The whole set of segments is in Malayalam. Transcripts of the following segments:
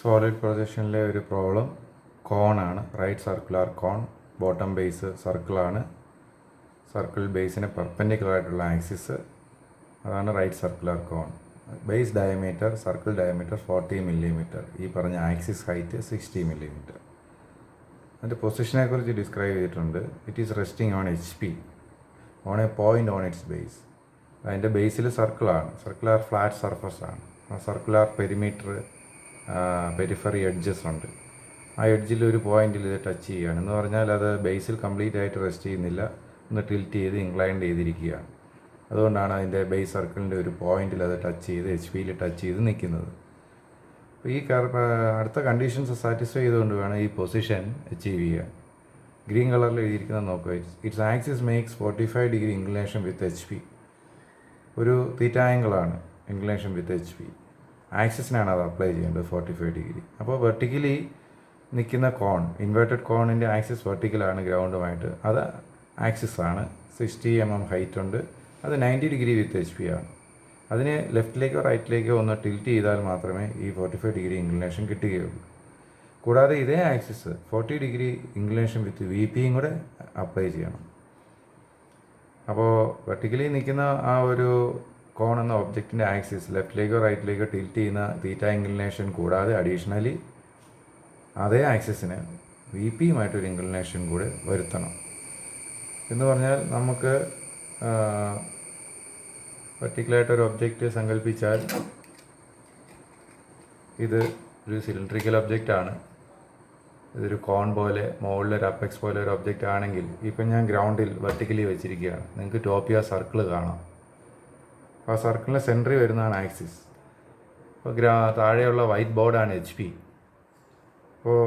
സോളിഡ് പ്രൊജക്ഷനിലെ ഒരു പ്രോബ്ലം കോണാണ്. Right circular cone, bottom base സർക്കിളാണ്. സർക്കിൾ ബേസിന് പെർപെൻഡിക്കുലർ ആയിട്ടുള്ള ആക്സിസ്, അതാണ് right circular cone. Base diameter, circle diameter 40 millimetre, ഈ പറഞ്ഞ ആക്സിസ് ഹൈറ്റ് 60 മില്ലിമീറ്റർ. അതിൻ്റെ പൊസിഷനെ കുറിച്ച് ഡിസ്ക്രൈബ് ചെയ്തിട്ടുണ്ട്. It is resting on HP on A point on its base. അതിൻ്റെ ബേസിൽ സർക്കിളാണ്, സർക്കുലർ ഫ്ലാറ്റ് സർഫസ് ആണ്. ആ സർക്കുലർ പെരിമീറ്റർ പെരിഫറി എഡ്ജസ് ഉണ്ട്. ആ എഡ്ജിൽ ഒരു പോയിന്റിൽ ഇത് ടച്ച് ചെയ്യുകയാണ് എന്ന് പറഞ്ഞാൽ അത് ബേസിൽ കംപ്ലീറ്റ് ആയിട്ട് റെസ്റ്റ് ചെയ്യുന്നില്ല, ഒന്ന് ടിൽറ്റ് ചെയ്ത് ഇൻക്ലൈൻഡ് ചെയ്തിരിക്കുകയാണ്. അതുകൊണ്ടാണ് അതിൻ്റെ ബേസ് സർക്കിളിൻ്റെ ഒരു പോയിന്റിൽ അത് ടച്ച് ചെയ്ത് HP ടച്ച് ചെയ്ത് നിൽക്കുന്നത്. അപ്പോൾ ഈ അടുത്ത കണ്ടീഷൻസ് സാറ്റിസ്ഫൈ ചെയ്തുകൊണ്ട് വേണം ഈ പൊസിഷൻ അച്ചീവ് ചെയ്യാൻ. ഗ്രീൻ കളറിൽ എഴുതിയിരിക്കുന്നത് നോക്കുക. It's axis makes 45 degree inclination with HP. ഒരു തീറ്റ ആംഗിളാണ് ഇൻക്ലിനേഷൻ വിത്ത് HP. ആക്സിസിനാണ് അത് അപ്ലൈ ചെയ്യേണ്ടത് 45 ഡിഗ്രി. അപ്പോൾ വെർട്ടിക്കലി നിൽക്കുന്ന കോൺ, ഇൻവേർട്ടഡ് കോണിൻ്റെ ആക്സിസ് വെർട്ടിക്കലാണ് ഗ്രൗണ്ടുമായിട്ട്, അത് ആക്സിസാണ്. 60 mm ഹൈറ്റ് ഉണ്ട്. അത് 90 ഡിഗ്രി വിത്ത് HP ആണ്. അതിന് ലെഫ്റ്റിലേക്കോ റൈറ്റിലേക്കോ ഒന്ന് ടിൽറ്റ് ചെയ്താൽ മാത്രമേ ഈ 45 ഡിഗ്രി ഇൻക്ലിനേഷൻ കിട്ടുകയുള്ളൂ. കൂടാതെ ഇതേ ആക്സിസ് 40 ഡിഗ്രി ഇൻക്ലിനേഷൻ വിത്ത് VPയും കൂടെ അപ്ലൈ ചെയ്യണം. അപ്പോൾ വെർട്ടിക്കലി നിൽക്കുന്ന ആ ഒരു കോൺ എന്ന ഒബ്ജക്റ്റിൻ്റെ ആക്സിസ് ലെഫ്റ്റിലേക്കോ റൈറ്റിലേക്കോ ടിൽറ്റ് ചെയ്യുന്ന തീറ്റ ഇൻക്ലിനേഷൻ കൂടാതെ അഡീഷണലി അതേ ആക്സിസിന് VPയുമായിട്ടൊരു ഇൻക്ലിനേഷൻ കൂടെ വരുത്തണം. എന്ന് പറഞ്ഞാൽ നമുക്ക് പർട്ടിക്കുലറായിട്ടൊരു ഒബ്ജക്റ്റ് സങ്കല്പിച്ചാൽ ഇത് ഒരു സിലിണ്ട്രിക്കൽ ഒബ്ജക്റ്റാണ്. ഇതൊരു കോൺ പോലെ മുകളിലൊരു അപ്പെക്സ് പോലെ ഒരു ഒബ്ജക്റ്റ് ആണെങ്കിൽ ഇപ്പം ഞാൻ ഗ്രൗണ്ടിൽ വെർട്ടിക്കലി വെച്ചിരിക്കുകയാണ്. നിങ്ങൾക്ക് ടോപ്പ് ആ സർക്കിൾ കാണാം. അപ്പോൾ ആ സർക്കിളിൻ്റെ സെൻറ്ററിൽ വരുന്നതാണ് ആക്സിസ്. അപ്പോൾ താഴെയുള്ള വൈറ്റ് ബോർഡാണ് HP. അപ്പോൾ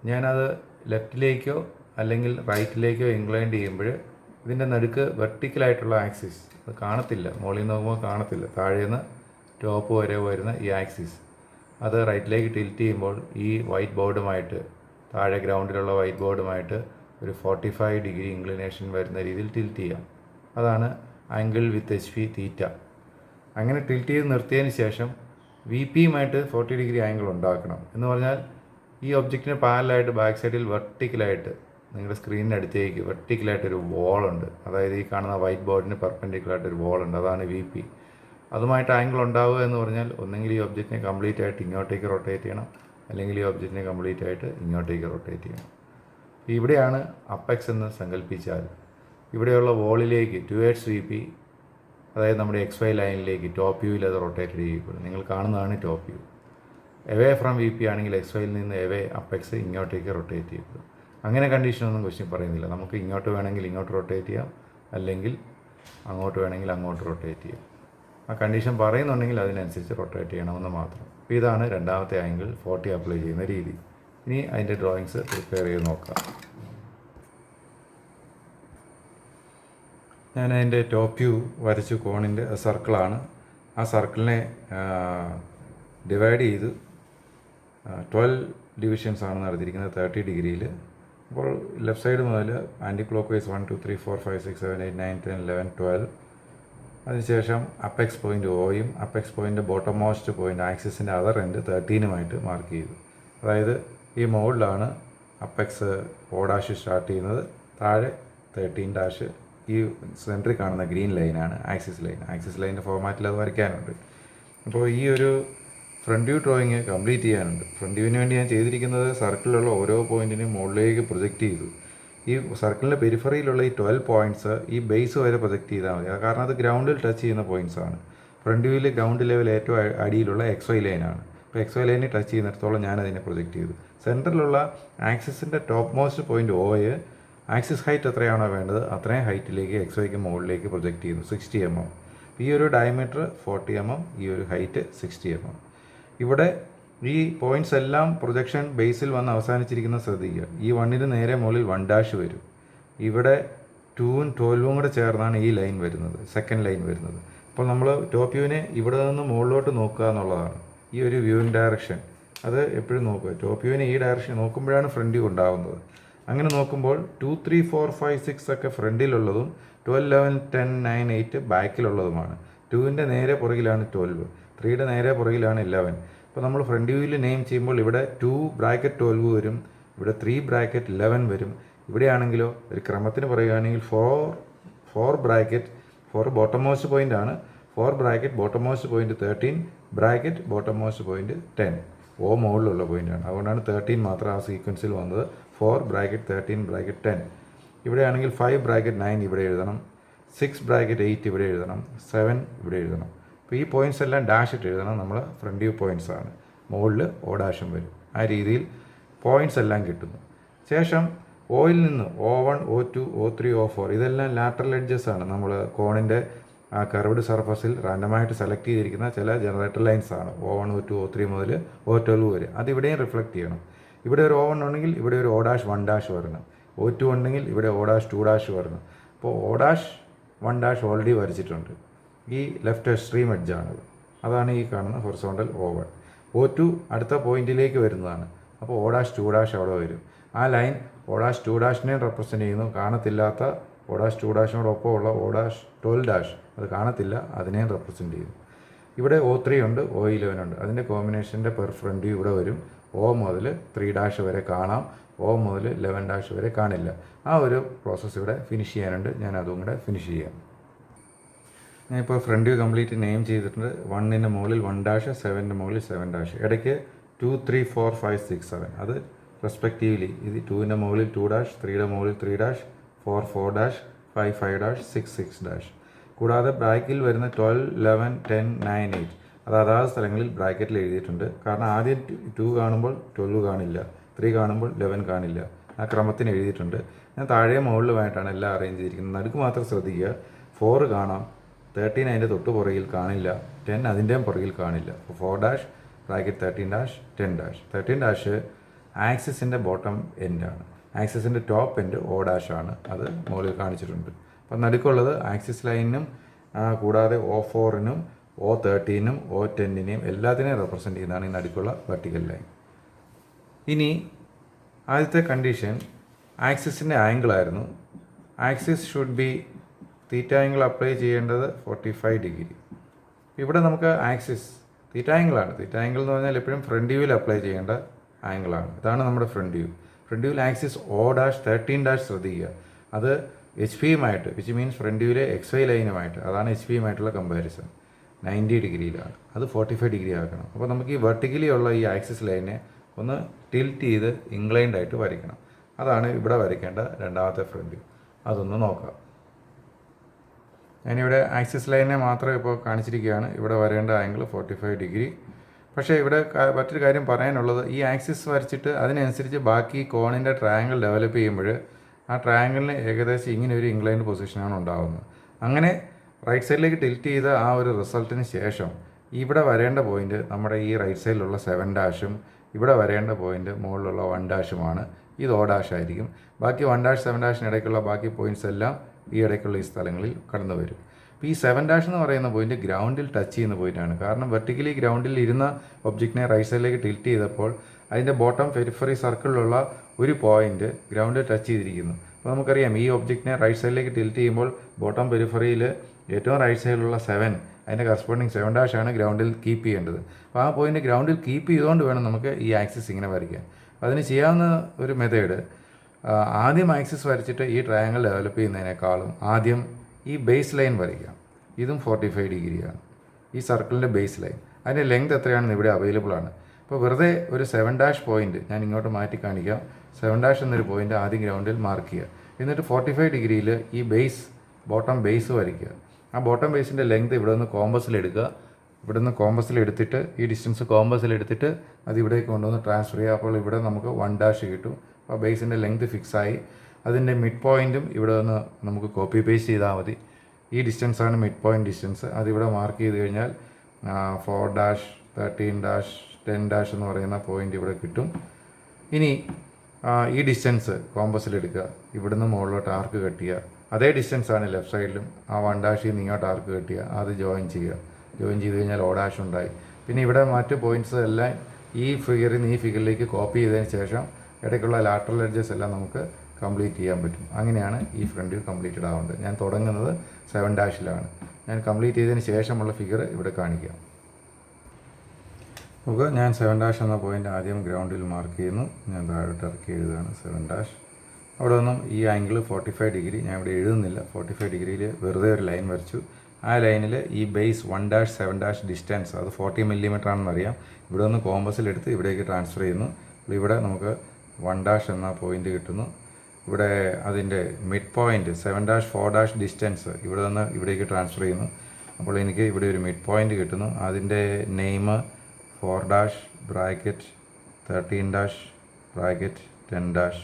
ഞാനത് ലെഫ്റ്റിലേക്കോ അല്ലെങ്കിൽ റൈറ്റിലേക്കോ ഇൻക്ലൈൻഡ് ചെയ്യുമ്പോൾ ഇതിൻ്റെ നടുക്ക് വെർട്ടിക്കലായിട്ടുള്ള ആക്സിസ് അത് കാണത്തില്ല, മുകളിൽ നിന്ന് നോക്കുമ്പോൾ കാണത്തില്ല. താഴേന്ന് ടോപ്പ് വരെ വരുന്ന ഈ ആക്സിസ് അത് റൈറ്റിലേക്ക് ടിൽറ്റ് ചെയ്യുമ്പോൾ ഈ വൈറ്റ് ബോർഡുമായിട്ട്, താഴെ ഗ്രൗണ്ടിലുള്ള വൈറ്റ് ബോർഡുമായിട്ട് ഒരു 45 ഡിഗ്രി ഇൻക്ലിനേഷൻ വരുന്ന രീതിയിൽ ടിൽറ്റ് ചെയ്യാം. അതാണ് ആംഗിൾ വിത്ത് HP തീറ്റ. അങ്ങനെ ടിൽറ്റ് ചെയ്ത് നിർത്തിയതിന് ശേഷം VPയുമായിട്ട് 40 ഡിഗ്രി ആംഗിൾ ഉണ്ടാക്കണം. എന്ന് പറഞ്ഞാൽ ഈ ഒബ്ജക്റ്റിന് പാരലായിട്ട് ബാക്ക് സൈഡിൽ വെർട്ടിക്കലായിട്ട് നിങ്ങളുടെ സ്ക്രീനിൻ്റെ അടുത്തേക്ക് വെർട്ടിക്കലായിട്ടൊരു വോളുണ്ട്. അതായത് ഈ കാണുന്ന വൈറ്റ് ബോർഡിന് പെർപെൻഡിക്കുലറായിട്ടൊരു വോളുണ്ട്, അതാണ് VP. അതുമായിട്ട് ആംഗിൾ ഉണ്ടാവുക എന്ന് പറഞ്ഞാൽ ഒന്നെങ്കിൽ ഈ ഒബ്ജക്റ്റിനെ കംപ്ലീറ്റ് ആയിട്ട് ഇങ്ങോട്ടേക്ക് റൊട്ടേറ്റ് ചെയ്യണം, അല്ലെങ്കിൽ ഈ ഒബ്ജക്റ്റിനെ കംപ്ലീറ്റ് ആയിട്ട് ഇങ്ങോട്ടേക്ക് റൊട്ടേറ്റ് ചെയ്യണം. ഇവിടെയാണ് അപ്പെക്സ് എന്ന് സങ്കല്പിച്ചാൽ ഇവിടെയുള്ള വോളിലേക്ക് ടുവേർഡ്സ് VP, അതായത് നമ്മുടെ XY ലൈനിലേക്ക് ടോപ്പ് വ്യൂവിൽ അത് റൊട്ടേറ്റ് ചെയ്യപ്പെടും. നിങ്ങൾ കാണുന്നതാണ് top view. Away from VP ആണെങ്കിൽ XYയിൽ നിന്ന് എവേ അപ്പെക്സ് ഇങ്ങോട്ടേക്ക് റൊട്ടേറ്റ് ചെയ്യപ്പെടും. അങ്ങനെ കണ്ടീഷനൊന്നും ക്വസ്റ്റ്യൻ പറയുന്നില്ല. നമുക്ക് ഇങ്ങോട്ട് വേണമെങ്കിൽ ഇങ്ങോട്ട് റൊട്ടേറ്റ് ചെയ്യാം, അല്ലെങ്കിൽ അങ്ങോട്ട് വേണമെങ്കിൽ അങ്ങോട്ട് റൊട്ടേറ്റ് ചെയ്യാം. ആ കണ്ടീഷൻ പറയുന്നുണ്ടെങ്കിൽ അതിനനുസരിച്ച് റൊട്ടേറ്റ് ചെയ്യണമെന്ന് മാത്രം. അപ്പോൾ ഇതാണ് രണ്ടാമത്തെ ആംഗിൾ 40 അപ്ലൈ ചെയ്യുന്ന രീതി. ഇനി അതിൻ്റെ ഡ്രോയിങ്സ് പ്രിപ്പയർ ചെയ്ത് നോക്കാം. ഞാൻ അതിൻ്റെ ടോപ്പ് വ്യൂ വരച്ചു. കോണിൻ്റെ സർക്കിളാണ്. ആ സർക്കിളിനെ ഡിവൈഡ് ചെയ്ത് 12 ഡിവിഷൻസ് ആണ് നടത്തിയിരിക്കുന്നത് 30 ഡിഗ്രിയിൽ. അപ്പോൾ ലെഫ്റ്റ് സൈഡ് മുതൽ ആൻറ്റി ക്ലോക്ക് വൈസ് 1 2 3 4 5 6 7 8 9 10 11 12. അതിനുശേഷം അപ്പെക്സ് പോയിൻ്റ് Oയും apex point bottom most point ആക്സിസിൻ്റെ അതർ എൻഡ് 13ഉമായിട്ട് മാർക്ക് ചെയ്തു. അതായത് ഈ മോഡിലാണ് അപ്പെക്സ് O' സ്റ്റാർട്ട് ചെയ്യുന്നത്, താഴെ 13' ഈ സെൻറ്ററിൽ കാണുന്ന ഗ്രീൻ ലൈനാണ് ആക്സിസ് ലൈൻ. ആക്സിസ് ലൈനിൻ്റെ ഫോർമാറ്റിൽ അത് വരയ്ക്കാനുണ്ട്. അപ്പോൾ ഈ ഒരു ഫ്രണ്ട് വ്യൂ ഡ്രോയിങ് കംപ്ലീറ്റ് ചെയ്യാനുണ്ട്. ഫ്രണ്ട് വ്യൂവിന് വേണ്ടി ഞാൻ ചെയ്തിരിക്കുന്നത് സർക്കിളിലുള്ള ഓരോ പോയിൻറ്റിനും മുകളിലേക്ക് പ്രൊജക്റ്റ് ചെയ്തു. ഈ സർക്കിളിൻ്റെ പെരിഫറിയിലുള്ള ഈ 12 പോയിൻറ്റ്സ് ഈ ബേസ് വരെ പ്രൊജക്റ്റ് ചെയ്താൽ മതി. കാരണം അത് ഗ്രൗണ്ടിൽ ടച്ച് ചെയ്യുന്ന പോയിൻറ്റ്സാണ്. ഫ്രണ്ട് വ്യൂവിൽ ഗ്രൗണ്ട് ലെവൽ ഏറ്റവും അടിയിലുള്ള XY ലൈനാണ്. അപ്പോൾ XY ലൈനിൽ ടച്ച് ചെയ്യുന്നിടത്തോളം ഞാൻ അതിനെ പ്രൊജക്റ്റ് ചെയ്തു. സെൻറ്ററിലുള്ള ആക്സിസിൻ്റെ top most point O axis height എത്രയാണോ വേണ്ടത് അത്രയും ഹൈറ്റിലേക്ക് XYക്ക് മുകളിലേക്ക് പ്രൊജക്റ്റ് ചെയ്തു 60 mm. ഈ ഒരു ഡയമീറ്റർ 40 mm, ഈ ഒരു ഹൈറ്റ് 60 mm. ഇവിടെ ഈ പോയിൻറ്റ്സ് എല്ലാം പ്രൊജക്ഷൻ ബേസിൽ വന്ന് അവസാനിച്ചിരിക്കുന്നത് ശ്രദ്ധിക്കുക. ഈ 1ന് നേരെ മുകളിൽ 1' വരും. ഇവിടെ 2ഉം 12ഉം കൂടെ ചേർന്നാണ് ഈ ലൈൻ വരുന്നത്, സെക്കൻഡ് ലൈൻ വരുന്നത്. അപ്പോൾ നമ്മൾ ടോപ്പ് വ്യൂവിനെ ഇവിടെ നിന്ന് മുകളിലോട്ട് നോക്കുക എന്നുള്ളതാണ് ഈ ഒരു വ്യൂവിങ് ഡയറക്ഷൻ. അത് എപ്പോഴും നോക്കുക. ടോപ്പ് വ്യൂവിനെ ഈ ഡയറക്ഷൻ നോക്കുമ്പോഴാണ് ഫ്രണ്ട് വ്യൂ ഉണ്ടാകുന്നത്. അങ്ങനെ നോക്കുമ്പോൾ 2 3 4 5 6 ഒക്കെ ഫ്രണ്ടിലുള്ളതും 12 11 10 9 8 ബാക്കിലുള്ളതുമാണ്. 2ൻ്റെ നേരെ പുറകിലാണ് 12, 3യുടെ നേരെ പുറകിലാണ് 11. അപ്പോൾ നമ്മൾ ഫ്രണ്ട് വ്യൂവിൽ നെയിം ചെയ്യുമ്പോൾ ഇവിടെ 2 ബ്രാക്കറ്റ് 12 വരും, ഇവിടെ 3 ബ്രാക്കറ്റ് 11 വരും. ഇവിടെയാണെങ്കിലോ ഒരു ക്രമത്തിന് പറയുകയാണെങ്കിൽ 4 ബ്രാക്കറ്റ് 4 ബോട്ടം മോസ്റ്റ് പോയിൻ്റ് ആണ്, 4 bracket bottom most point 13 bracket bottom most point 10. മുകളിലുള്ള പോയിൻ്റാണ്, അതുകൊണ്ടാണ് 13 മാത്രം ആ സീക്വൻസിൽ വന്നത്. 4 ബ്രാക്കറ്റ് 13 ബ്രാക്കറ്റ് 10. ഇവിടെയാണെങ്കിൽ 5 ബ്രാക്കറ്റ് 9 ഇവിടെ എഴുതണം, 6 ബ്രാക്കറ്റ് 8 ഇവിടെ എഴുതണം, 7 ഇവിടെ എഴുതണം. അപ്പോൾ ഈ പോയിൻറ്റ്സ് എല്ലാം ഡാഷ് ഇട്ട് എഴുതണം. നമ്മൾ ഫ്രണ്ട് വ്യൂ പോയിൻറ്റ്സ് ആണ്, മുകളിൽ ഓ ഡാഷും വരും. ആ രീതിയിൽ പോയിൻറ്റ്സ് എല്ലാം കിട്ടുന്നു. ശേഷം ഓയിൽ നിന്ന് O1 O2 O3 O4 ഇതെല്ലാം ലാറ്ററൽ എഡ്ജസ് ആണ്. നമ്മൾ കോണിൻ്റെ ആ കർവ്ഡ് സർഫസിൽ റാൻഡമായിട്ട് സെലക്ട് ചെയ്തിരിക്കുന്ന ചില ജനറേറ്റർ ലൈൻസ് ആണ്. O1 O2 O3 മുതൽ O12 വരെ. അതിവിടെയും റിഫ്ലക്റ്റ് ചെയ്യണം. ഇവിടെ ഒരു O1 ഉണ്ടെങ്കിൽ ഇവിടെ ഒരു O'1' വരണം, O2 ഉണ്ടെങ്കിൽ ഇവിടെ O'2' വരണം. അപ്പോൾ O'1' ഓൾറെഡി വരച്ചിട്ടുണ്ട്. ഈ ലെഫ്റ്റ് എക്സ്ട്രീം എഡ്ജാണത്. അതാണ് ഈ കാണുന്ന ഹൊറിസോണ്ടൽ O1. O2 അടുത്ത പോയിന്റിലേക്ക് വരുന്നതാണ്. അപ്പോൾ O'2' അവിടെ വരും. ആ ലൈൻ O'2' റെപ്രസെൻ്റ് ചെയ്യുന്നു. കാണത്തില്ലാത്ത O'2'നോടൊപ്പമുള്ള O'12' അത് കാണത്തില്ല, അതിനെയും റെപ്രസെൻ്റ് ചെയ്യുന്നു. ഇവിടെ O3 ഉണ്ട്, O11 ഉണ്ട്. അതിൻ്റെ കോമ്പിനേഷൻ്റെ പെർ ഫ്രണ്ട് വ്യൂ ഇവിടെ വരും. O മുതൽ 3' വരെ കാണാം, O മുതൽ 11' വരെ കാണില്ല. ആ ഒരു പ്രോസസ്സ് ഇവിടെ ഫിനിഷ് ചെയ്യാനുണ്ട്. ഞാൻ അതും കൂടെ ഫിനിഷ് ചെയ്യാം. ഞാനിപ്പോൾ ഫ്രണ്ട് വ്യൂ കംപ്ലീറ്റ് നെയിം ചെയ്തിട്ടുണ്ട്. 1ൻ്റെ മുകളിൽ 1', 7ൻ്റെ മുകളിൽ 7', ഇടയ്ക്ക് 2 3 4 5 6 7 അത് റെസ്പെക്റ്റീവ്ലി. ഇത് 2ൻ്റെ മുകളിൽ 2', 3യുടെ മുകളിൽ 3', 4 4', 5 5', 6 6'. കൂടാതെ ബ്രാക്കറ്റിൽ വരുന്ന 12 11 10 9 8 അത് അതാത് സ്ഥലങ്ങളിൽ ബ്രാക്കറ്റിൽ എഴുതിയിട്ടുണ്ട്. കാരണം ആദ്യം 2 കാണുമ്പോൾ 12 കാണില്ല, 3 കാണുമ്പോൾ 11 കാണില്ല, ആ ക്രമത്തിന് എഴുതിയിട്ടുണ്ട്. ഞാൻ താഴെ മുകളിലുമായിട്ടാണ് എല്ലാം അറേഞ്ച് ചെയ്തിരിക്കുന്നത്. നടുക്ക് മാത്രം ശ്രദ്ധിക്കുക. 4 കാണാം, 13 അതിൻ്റെ തൊട്ട് പുറകിൽ കാണില്ല, 10 അതിൻ്റെയും പുറകിൽ കാണില്ല. അപ്പോൾ 4' ബ്രാക്കറ്റ് 13', 10'. 13' ആക്സിസിൻ്റെ ബോട്ടം എൻഡാണ്. ആക്സിസിൻ്റെ ടോപ്പ് എൻഡ് O' ആണ്, അത് മുകളിൽ കാണിച്ചിട്ടുണ്ട്. അപ്പം നടുക്കുള്ളത് ആക്സിസ് ലൈനിനും കൂടാതെ O4നും O13നും O10നെയും എല്ലാത്തിനെയും റെപ്രസെൻ്റ് ചെയ്യുന്നതാണ് ഈ നടുക്കുള്ള വെർട്ടിക്കൽ ലൈൻ. ഇനി ആദ്യത്തെ കണ്ടീഷൻ ആക്സിസിൻ്റെ ആംഗിളായിരുന്നു. Axis should be theta angle apply ചെയ്യേണ്ടത് 45 ഡിഗ്രി. ഇവിടെ നമുക്ക് ആക്സിസ് തീറ്റ ആംഗിളാണ്. തീറ്റ ആംഗിൾ എന്ന് പറഞ്ഞാൽ എപ്പോഴും ഫ്രണ്ട് വ്യൂവിൽ അപ്ലൈ ചെയ്യേണ്ട ആംഗിളാണ്. ഇതാണ് നമ്മുടെ ഫ്രണ്ട് വ്യൂ. ഫ്രണ്ട് വ്യൂവിൽ ആക്സിസ് O'13' ശ്രദ്ധിക്കുക. അത് HP-യുമായിട്ട്, വിച്ച് മീൻസ് ഫ്രണ്ട് വ്യൂവിലെ XY ലൈനുമായിട്ട്, അതാണ് HP-യുമായിട്ടുള്ള കമ്പാരിസൺ. 90 ഡിഗ്രിയിലാണ്, അത് 45 ഡിഗ്രി ആക്കണം. അപ്പോൾ നമുക്ക് ഈ വെർട്ടിക്കലി ഉള്ള ഈ ആക്സിസ് ലൈനെ ഒന്ന് ടിൽറ്റ് ചെയ്ത് ഇൻക്ലൈൻഡ് ആയിട്ട് വരയ്ക്കണം. അതാണ് ഇവിടെ വരയ്ക്കേണ്ട രണ്ടാമത്തെ ഫ്രണ്ട് വ്യൂ. അതൊന്ന് നോക്കാം. ഞാനിവിടെ ആക്സിസ് ലൈനെ മാത്രം ഇപ്പോൾ കാണിച്ചിരിക്കുകയാണ്. ഇവിടെ വരേണ്ട ആംഗിൾ 45 ഡിഗ്രി. പക്ഷേ ഇവിടെ മറ്റൊരു കാര്യം പറയാനുള്ളത്, ഈ ആക്സിസ് വരച്ചിട്ട് അതിനനുസരിച്ച് ബാക്കി കോണിൻ്റെ ട്രയാങ്കിൾ ഡെവലപ്പ് ചെയ്യുമ്പോൾ ആ ട്രയാങ്കിളിന് ഏകദേശം ഇങ്ങനെ ഒരു ഇൻക്ലൈൻഡ് പൊസിഷനാണ് ഉണ്ടാകുന്നത്. അങ്ങനെ റൈറ്റ് സൈഡിലേക്ക് ടിൽറ്റ് ചെയ്ത ആ ഒരു റിസൾട്ടിന് ശേഷം ഇവിടെ വരേണ്ട പോയിൻ്റ് നമ്മുടെ ഈ റൈറ്റ് സൈഡിലുള്ള 7'ഉം ഇവിടെ വരേണ്ട പോയിൻ്റ് മുകളിലുള്ള 1'ഉമാണ്. ഇത് O' ആയിരിക്കും. ബാക്കി 1', 7'ന് ഇടയ്ക്കുള്ള ബാക്കി പോയിൻറ്റ്സ് എല്ലാം ഈ ഇടയ്ക്കുള്ള ഈ സ്ഥലങ്ങളിൽ കടന്നു വരും. അപ്പോൾ ഈ 7' എന്ന് പറയുന്ന പോയിന്റ് ഗ്രൗണ്ടിൽ ടച്ച് ചെയ്യുന്ന പോയിൻ്റാണ്. കാരണം വെർട്ടിക്കലി ഗ്രൗണ്ടിൽ ഇരുന്ന ഒബ്ജക്റ്റിനെ റൈറ്റ് സൈഡിലേക്ക് ടിൽറ്റ് ചെയ്തപ്പോൾ അതിൻ്റെ ബോട്ടം പെരിഫറി സർക്കിളിലുള്ള ഒരു പോയിന്റ് ഗ്രൗണ്ടിൽ ടച്ച് ചെയ്തിരിക്കുന്നു. അപ്പോൾ നമുക്കറിയാം ഈ ഒബ്ജക്റ്റിനെ റൈറ്റ് സൈഡിലേക്ക് ടിൽറ്റ് ചെയ്യുമ്പോൾ ബോട്ടം പെരിഫറിയിൽ ഏറ്റവും റൈറ്റ് സൈഡിലുള്ള 7 അതിൻ്റെ കറസ്പോണ്ടിങ് 7' ആണ് ഗ്രൗണ്ടിൽ കീപ്പ് ചെയ്യേണ്ടത്. അപ്പോൾ ആ പോയിന്റ് ഗ്രൗണ്ടിൽ കീപ്പ് ചെയ്തുകൊണ്ട് വേണം നമുക്ക് ഈ ആക്സിസ് ഇങ്ങനെ വരയ്ക്കാൻ. അപ്പോൾ അതിന് ചെയ്യാവുന്ന ഒരു മെത്തേഡ്, ആദ്യം ആക്സിസ് വരച്ചിട്ട് ഈ ട്രയാങ്കിൾ ഡെവലപ്പ് ചെയ്യുന്നതിനേക്കാളും ആദ്യം ഈ ബേസ് ലൈൻ വരയ്ക്കാം. ഇതും 45 ഡിഗ്രിയാണ്, ഈ സർക്കിളിൻ്റെ ബേസ് ലൈൻ. അതിൻ്റെ ലെങ്ത് എത്രയാണെന്ന് ഇവിടെ അവൈലബിൾ ആണ്. അപ്പോൾ വെറുതെ ഒരു 7' പോയിന്റ് ഞാൻ ഇങ്ങോട്ട് മാറ്റി കാണിക്കാം. 7' എന്നൊരു പോയിന്റ് ആദ്യം ഗ്രൗണ്ടിൽ മാർക്ക് ചെയ്യുക. എന്നിട്ട് 45 ഡിഗ്രിയിൽ ഈ ബോട്ടം ബേസ് വരയ്ക്കുക. ആ ബോട്ടം ബേസിൻ്റെ ലെങ്ത് ഇവിടെ നിന്ന് കോമ്പസിലെടുക്കുക. ഇവിടെ നിന്ന് കോമ്പസിലെടുത്തിട്ട് ഈ ഡിസ്റ്റൻസ് കോമ്പസിലെടുത്തിട്ട് അത് ഇവിടേക്ക് കൊണ്ടുവന്ന് ട്രാൻസ്ഫർ ചെയ്യുക. അപ്പോൾ ഇവിടെ നമുക്ക് 1' കിട്ടും. അപ്പോൾ ബേസിൻ്റെ ലെങ്ത് ഫിക്സായി. അതിൻ്റെ മിഡ് പോയിൻറ്റും ഇവിടെ നിന്ന് നമുക്ക് കോപ്പി പേസ്റ്റ് ചെയ്താൽ മതി. ഈ ഡിസ്റ്റൻസാണ് മിഡ് പോയിൻറ്റ് ഡിസ്റ്റൻസ്. അതിവിടെ മാർക്ക് ചെയ്ത് കഴിഞ്ഞാൽ 4', 13', 10' എന്ന് പറയുന്ന പോയിൻ്റ് ഇവിടെ കിട്ടും. ഇനി ഈ ഡിസ്റ്റൻസ് കോമ്പസിലെടുക്കുക, ഇവിടുന്ന് മുകളിലോട്ട് ആർക്ക് കട്ട് ചെയ്യുക. അതേ ഡിസ്റ്റൻസാണ് ലെഫ്റ്റ് സൈഡിലും. ആ 1' നിന്ന് ഇങ്ങോട്ട് ആർക്ക് കട്ട് ചെയ്യുക, അത് ജോയിൻ ചെയ്യുക. ജോയിൻ ചെയ്ത് കഴിഞ്ഞാൽ O' ഉണ്ടായി. പിന്നെ ഇവിടെ മറ്റ് പോയിൻറ്റ്സ് എല്ലാം ഈ ഫിഗറിൽ നിന്ന് ഈ ഫിഗറിലേക്ക് കോപ്പി ചെയ്തതിന് ശേഷം ഇടയ്ക്കുള്ള ലാറ്ററൽ എഡ്ജസ് എല്ലാം നമുക്ക് കംപ്ലീറ്റ് ചെയ്യാൻ പറ്റും. അങ്ങനെയാണ് ഈ ഫ്രണ്ട് വ്യൂ കംപ്ലീറ്റഡ് ആവേണ്ടത്. ഞാൻ തുടങ്ങുന്നത് 7'ലാണ്. ഞാൻ കംപ്ലീറ്റ് ചെയ്തതിന് ശേഷമുള്ള ഫിഗർ ഇവിടെ കാണിക്കാം. നമുക്ക് ഞാൻ 7' എന്ന പോയിൻ്റ് ആദ്യം ഗ്രൗണ്ടിൽ മാർക്ക് ചെയ്യുന്നു. ഞാൻ താഴോട്ട് ഇറക്കി എഴുതുകയാണ് 7'. അവിടെ നിന്നും ഈ ആംഗിൾ 45 ഡിഗ്രി, ഞാൻ ഇവിടെ എഴുതുന്നില്ല, 45 ഡിഗ്രിയിൽ വെറുതെ ഒരു ലൈൻ വരച്ചു. ആ ലൈനിൽ ഈ ബേസ് 1', 7' ഡിസ്റ്റൻസ് അത് 40 മില്ലിമീറ്റർ ആണെന്നറിയാം. ഇവിടെ നിന്ന് കോമ്പസിലെടുത്ത് ഇവിടേക്ക് ട്രാൻസ്ഫർ ചെയ്യുന്നു. ഇവിടെ നമുക്ക് 1' എന്ന പോയിൻ്റ് കിട്ടുന്നു. ഇവിടെ അതിൻ്റെ മിഡ് പോയിൻ്റ് 7', 4' ഡിസ്റ്റൻസ് ഇവിടെ നിന്ന് ഇവിടേക്ക് ട്രാൻസ്ഫർ ചെയ്യുന്നു. അപ്പോൾ എനിക്ക് ഇവിടെ ഒരു മിഡ് പോയിൻ്റ് കിട്ടുന്നു. അതിൻ്റെ നെയിം 4' ബ്രാക്കറ്റ് 13' ബ്രാക്കറ്റ് 10'.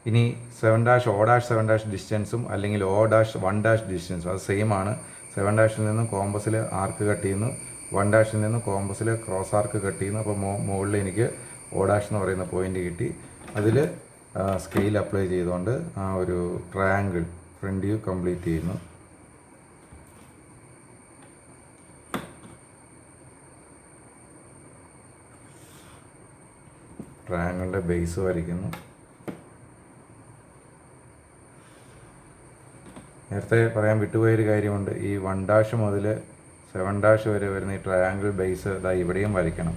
ഇനി 7' O', 7' ഡിസ്റ്റൻസും അല്ലെങ്കിൽ O', 1' ഡിസ്റ്റൻസും അത് സെയിം ആണ്. 7' നിന്നും കോമ്പസിൽ ആർക്ക് കട്ട് ചെയ്യുന്നു, 1' നിന്നും കോമ്പസിൽ ക്രോസ് ആർക്ക് കട്ട് ചെയ്യുന്നു. അപ്പോൾ മുകളിൽ എനിക്ക് O' എന്ന് പറയുന്ന പോയിൻ്റ് കിട്ടി. അതിൽ സ്കെയിൽ അപ്ലൈ ചെയ്തുകൊണ്ട് ആ ഒരു ട്രയാങ്കിൾ ഫ്രണ്ട് വ്യൂ കംപ്ലീറ്റ് ചെയ്യുന്നു. ട്രയാങ്കിളിൻ്റെ ബേസ് വരയ്ക്കുന്നു. നേരത്തെ പറയാൻ വിട്ടുപോയൊരു കാര്യമുണ്ട്. ഈ 1' മുതൽ 7' വരെ വരുന്ന ഈ ട്രയാങ്കിൾ ബേസ് ഇതാ ഇവിടെയും വരയ്ക്കണം.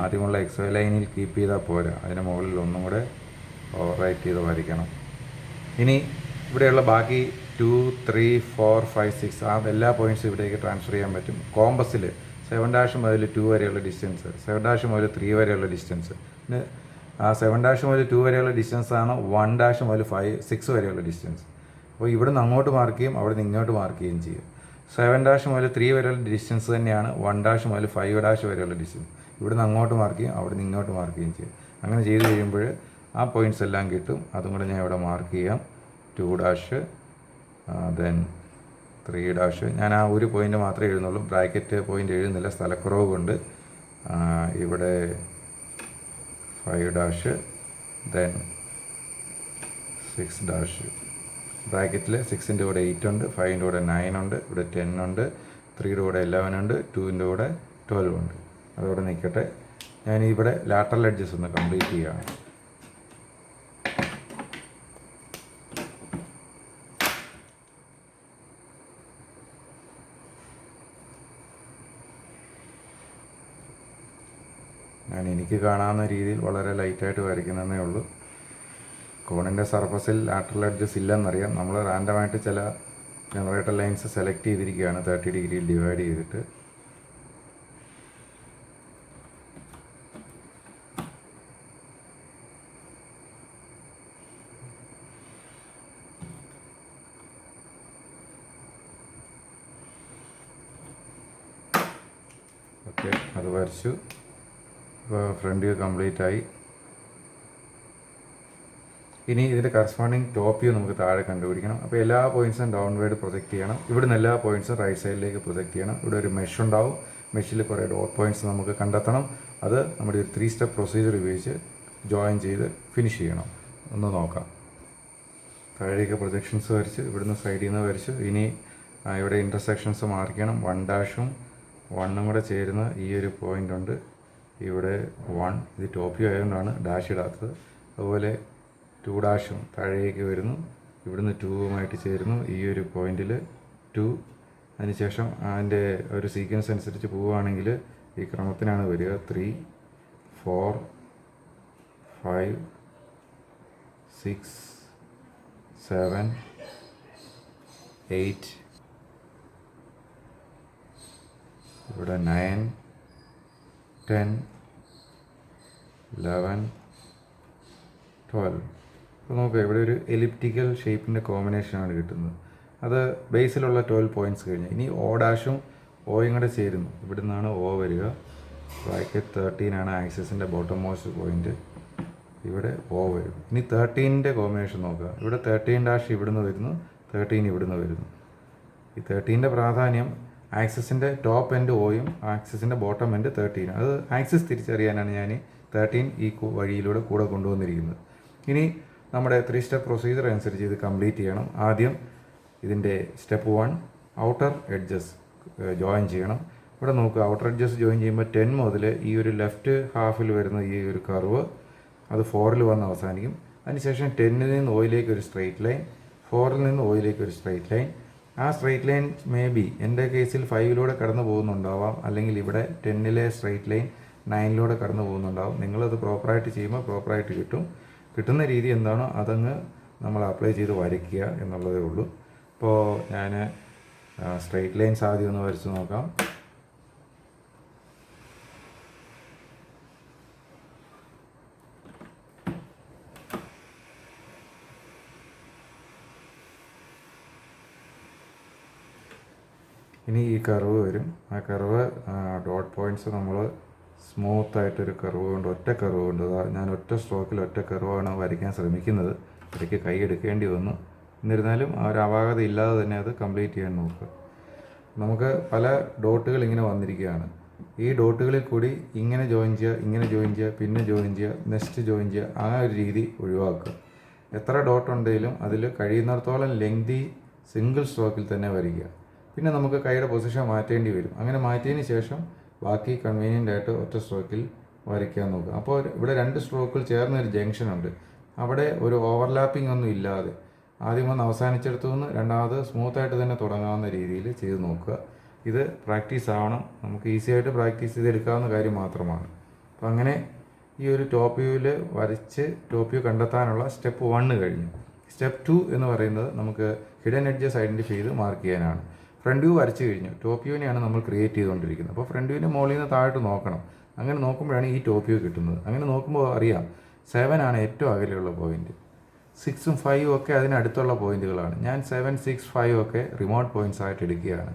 ആദ്യമുള്ള XY ലൈനിൽ കീപ്പ് ചെയ്താൽ പോരാ, അതിന് മുകളിൽ ഒന്നും കൂടെ ഓവർറൈറ്റ് ചെയ്ത് വരയ്ക്കണം. ഇനി ഇവിടെയുള്ള ബാക്കി 2, 3, 4, 5, 6 ആ എല്ലാ പോയിൻറ്റ്സും ഇവിടേക്ക് ട്രാൻസ്ഫർ ചെയ്യാൻ പറ്റും. കോമ്പസിൽ 7' മുതൽ 2 വരെയുള്ള ഡിസ്റ്റൻസ്, 7' മുതൽ 3 വരെയുള്ള ഡിസ്റ്റൻസ്, പിന്നെ ആ 7' മുതൽ 2 വരെയുള്ള ഡിസ്റ്റൻസാണ് 1' മുതൽ 6 വരെയുള്ള ഡിസ്റ്റൻസ്. അപ്പോൾ ഇവിടുന്ന് അങ്ങോട്ട് മാർക്ക് ചെയ്യും, അവിടെ നിന്ന് ഇങ്ങോട്ട് മാർക്ക് ചെയ്യുകയും ചെയ്യും. 7' മുതൽ 3 വരെയുള്ള ഡിസ്റ്റൻസ് തന്നെയാണ് 1' മുതൽ 5' വരെയുള്ള ഡിസ്റ്റൻസ്. ഇവിടുന്ന് അങ്ങോട്ട് മാർക്ക് ചെയ്യും, അവിടെ നിന്ന് ഇങ്ങോട്ട് മാർക്ക് ചെയ്യുകയും ചെയ്യും. അങ്ങനെ ചെയ്ത് കഴിയുമ്പോൾ ആ പോയിൻറ്റ്സ് എല്ലാം കിട്ടും. അതും കൂടെ ഞാൻ ഇവിടെ മാർക്ക് ചെയ്യാം. 2', ദെൻ 3'. ഞാൻ ആ ഒരു പോയിൻ്റ് മാത്രമേ എഴുതുന്നുള്ളൂ, ബ്രാക്കറ്റ് പോയിൻ്റ് എഴുതുന്നില്ല, സ്ഥലക്കുറവ് കൊണ്ട്. ഇവിടെ 5', ദെൻ 6'. ബ്രാക്കറ്റിൽ 6ൻ്റെ കൂടെ 8 ഉണ്ട്, 5ൻ്റെ കൂടെ 9 ഉണ്ട്, ഇവിടെ 10 ഉണ്ട്, 3യുടെ കൂടെ 11 ഉണ്ട്, 2ൻ്റെ കൂടെ 12 ഉണ്ട്. അതോടെ നിൽക്കട്ടെ. ഞാൻ ഇവിടെ ലാറ്ററൽ എഡ്ജസ് ഒന്ന് കംപ്ലീറ്റ് ചെയ്യുകയാണ്. എനിക്ക് കാണാവുന്ന രീതിയിൽ വളരെ ലൈറ്റായിട്ട് വരയ്ക്കുന്നതേ ഉള്ളൂ. കോണിൻ്റെ സർഫസിൽ ലാറ്ററൽ എഡ്ജസ് ഇല്ലെന്നറിയാം. നമ്മൾ റാൻഡമായിട്ട് ചില ജനറേറ്റർ ലൈൻസ് സെലക്ട് ചെയ്തിരിക്കുകയാണ് 30 ഡിഗ്രിയിൽ ഡിവൈഡ് ചെയ്തിട്ട്. ഓക്കെ, അത് വരച്ചു. ഇപ്പോൾ ഫ്രണ്ട് വ്യൂ കംപ്ലീറ്റ് ആയി. ഇനി ഇതിൻ്റെ കറസ്പോണ്ടിങ് ടോപ്പ് വ്യൂ നമുക്ക് താഴെ കണ്ടുപിടിക്കണം. അപ്പോൾ എല്ലാ പോയിൻറ്റ്സും ഡൗൺവേർഡ് പ്രൊജക്റ്റ് ചെയ്യണം. ഇവിടുന്ന് എല്ലാ പോയിൻറ്റ്സും റൈറ്റ് സൈഡിലേക്ക് പ്രൊജക്റ്റ് ചെയ്യണം. ഇവിടെ ഒരു മെഷ് ഉണ്ടാവും. മെഷിൽ കുറേ ഡോട്ട് പോയിൻറ്റ്സ് നമുക്ക് കണ്ടെത്തണം. അത് നമ്മുടെ ഒരു 3 സ്റ്റെപ്പ് പ്രൊസീജിയർ ഉപയോഗിച്ച് ജോയിൻ ചെയ്ത് ഫിനിഷ് ചെയ്യണം. ഒന്ന് നോക്കാം. താഴേക്ക് പ്രൊജക്ഷൻസ് വരച്ച് ഇവിടുന്ന് സൈഡിൽ നിന്ന് വരച്ചു. ഇനി ഇവിടെ ഇൻ്റർസെക്ഷൻസ് മാർക്ക് ചെയ്യണം. 1'ഉം 1ഉം കൂടെ ചേരുന്ന ഈ ഒരു പോയിൻ്റ് ഉണ്ട്. ഇവിടെ 1, ഇത് ടോപ്പ് വ്യൂ ആയതുകൊണ്ടാണ് ഡാഷ് ഇടാത്തത്. അതുപോലെ 2' താഴേക്ക് വരുന്നു. ഇവിടുന്ന് 2ഉമായിട്ട് ചേരുന്നു ഈ ഒരു പോയിന്റിൽ 2. അതിനുശേഷം അതിൻ്റെ ഒരു സീക്വൻസ് അനുസരിച്ച് പോവുകയാണെങ്കിൽ ഈ ക്രമത്തിനാണ് വരിക. 3, 4, 5, 6, 7, 8, ഇവിടെ 9, 10, 11, 12. അപ്പോൾ നോക്കുക, ഇവിടെ ഒരു എലിപ്റ്റിക്കൽ ഷേപ്പിൻ്റെ കോമ്പിനേഷനാണ് കിട്ടുന്നത്. അത് ബേസിലുള്ള 12 പോയിൻറ്റ്സ് കഴിഞ്ഞ് ഇനി O'-ഉം O'യും കൂടെ ചേരുന്നു. ഇവിടെ നിന്നാണ് O വരിക. ബ്രാക്കറ്റ് 13 ആണ് ആക്സിസിൻ്റെ ബോട്ടം മോസ്റ്റ് പോയിൻറ്റ്. ഇവിടെ O വരും. ഇനി 13ൻ്റെ കോമ്പിനേഷൻ നോക്കുക. ഇവിടെ 13' ഇവിടുന്ന് വരുന്നു, 13 ഇവിടുന്ന് വരുന്നു. ഈ 13ൻ്റെ പ്രാധാന്യം ആക്സിസിൻ്റെ ടോപ്പ് എൻഡ് O'യും ആക്സിസിൻ്റെ ബോട്ടം എൻഡ് 13. അത് ആക്സിസ് തിരിച്ചറിയാനാണ് ഞാൻ 13 ഈ വഴിയിലൂടെ കൂടെ കൊണ്ടുവന്നിരിക്കുന്നത്. ഇനി നമ്മുടെ 3 സ്റ്റെപ്പ് പ്രൊസീജിയർ അനുസരിച്ച് ഇത് കംപ്ലീറ്റ് ചെയ്യണം. ആദ്യം ഇതിൻ്റെ സ്റ്റെപ്പ് 1 ഔട്ടർ എഡ്ജസ് ജോയിൻ ചെയ്യണം. ഇവിടെ നോക്കുക, ഔട്ടർ എഡ്ജസ് ജോയിൻ ചെയ്യുമ്പോൾ 10 മുതൽ ഈ ഒരു ലെഫ്റ്റ് ഹാഫിൽ വരുന്ന ഈ ഒരു കർവ് അത് 4ൽ വന്ന് അവസാനിക്കും. അതിനുശേഷം 10ൽ നിന്ന് O'യിലേക്ക് ഒരു സ്ട്രെയിറ്റ് ലൈൻ, 4ൽ നിന്ന് O'യിലേക്ക് ഒരു സ്ട്രെയിറ്റ് ലൈൻ. ആ സ്ട്രെയിറ്റ് ലൈൻ മേ ബി എൻ്റെ കേസിൽ 5ലൂടെ കടന്നു പോകുന്നുണ്ടാവാം, അല്ലെങ്കിൽ ഇവിടെ 10ലെ സ്ട്രെയിറ്റ് ലൈൻ നയനിലൂടെ കടന്നു പോകുന്നുണ്ടാവും. നിങ്ങളത് പ്രോപ്പറായിട്ട് ചെയ്യുമ്പോൾ പ്രോപ്പറായിട്ട് കിട്ടും. കിട്ടുന്ന രീതി എന്താണോ അതങ്ങ് നമ്മൾ അപ്ലൈ ചെയ്ത് വരയ്ക്കുക എന്നുള്ളതേ ഉള്ളൂ. ഇപ്പോൾ ഞാൻ സ്ട്രെയിറ്റ് ലൈൻസ് ആദ്യം ഒന്ന് വരച്ച് നോക്കാം. ഇനി ഈ കർവ് വരും. ആ കർവ് ഡോട്ട് പോയിൻറ്റ്സ് നമ്മൾ സ്മൂത്തായിട്ടൊരു കർവ് കൊണ്ട് ഒറ്റ കർവ് കൊണ്ട് ഞാൻ ഒറ്റ സ്ട്രോക്കിൽ ഒറ്റ കർവാണ് വരയ്ക്കാൻ ശ്രമിക്കുന്നത്. ഇടയ്ക്ക് കൈ എടുക്കേണ്ടി വന്നു. എന്നിരുന്നാലും ആ ഒരു അപാകത ഇല്ലാതെ തന്നെ അത് കംപ്ലീറ്റ് ചെയ്യാൻ നോക്കുക. നമുക്ക് പല ഡോട്ടുകൾ ഇങ്ങനെ വന്നിരിക്കുകയാണ്. ഈ ഡോട്ടുകളിൽ കൂടി ഇങ്ങനെ ജോയിൻ ചെയ്യുക, ഇങ്ങനെ ജോയിൻ ചെയ്യുക, പിന്നെ ജോയിൻ ചെയ്യുക, നെക്സ്റ്റ് ജോയിൻ ചെയ്യുക, ആ ഒരു രീതി ഒഴിവാക്കുക. എത്ര ഡോട്ട് ഉണ്ടെങ്കിലും അതിൽ കഴിയുന്നിടത്തോളം ലെങ്തി സിംഗിൾ സ്ട്രോക്കിൽ തന്നെ വരിക. പിന്നെ നമുക്ക് കൈയുടെ പൊസിഷൻ മാറ്റേണ്ടി വരും. അങ്ങനെ മാറ്റിയതിന് ശേഷം ബാക്കി കൺവീനിയൻ്റ് ആയിട്ട് ഒറ്റ സ്ട്രോക്കിൽ വരയ്ക്കാൻ നോക്കുക. അപ്പോൾ ഇവിടെ 2 സ്ട്രോക്കിൽ ചേർന്ന ഒരു ജംഗ്ഷൻ ഉണ്ട്. അവിടെ ഒരു ഓവർലാപ്പിംഗ് ഒന്നും ഇല്ലാതെ ആദ്യം ഒന്ന് അവസാനിച്ചെടുത്തു നിന്ന് രണ്ടാമത് സ്മൂത്തായിട്ട് തന്നെ തുടങ്ങാവുന്ന രീതിയിൽ ചെയ്ത് നോക്കുക. ഇത് പ്രാക്ടീസ് ആവണം. നമുക്ക് ഈസി ആയിട്ട് പ്രാക്ടീസ് ചെയ്തെടുക്കാവുന്ന കാര്യം മാത്രമാണ്. അപ്പോൾ അങ്ങനെ ഈ ഒരു ടോപ്പ് വ്യൂവിൽ വരച്ച് ടോപ്പ് വ്യൂ കണ്ടെത്താനുള്ള സ്റ്റെപ്പ് 1 കഴിഞ്ഞു. സ്റ്റെപ്പ് 2 എന്ന് പറയുന്നത് നമുക്ക് ഹിഡൻ എഡ്ജസ് ഐഡൻറ്റിഫൈ ചെയ്ത് മാർക്ക് ചെയ്യാനാണ്. ഫ്രണ്ട് വ്യൂ വരച്ച് കഴിഞ്ഞു. ടോപ്പ് വ്യൂവിനെയാണ് നമ്മൾ ക്രിയേറ്റ് ചെയ്തുകൊണ്ടിരിക്കുന്നത്. അപ്പോൾ ഫ്രണ്ട് വ്യൂവിൻ്റെ മുകളിൽ നിന്ന് താഴോട്ട് നോക്കണം. അങ്ങനെ നോക്കുമ്പോഴാണ് ഈ ടോപ്പ് വ്യൂ കിട്ടുന്നത്. അങ്ങനെ നോക്കുമ്പോൾ അറിയാം 7 ആണ് ഏറ്റവും അകലെയുള്ള പോയിൻറ്റ്. 6ഉം 5ഉം ഒക്കെ അതിനടുത്തുള്ള പോയിൻറ്റുകളാണ്. ഞാൻ 7, 6, 5 ഒക്കെ റിമോട്ട് പോയിൻറ്റ്സ് ആയിട്ട് എടുക്കുകയാണ്.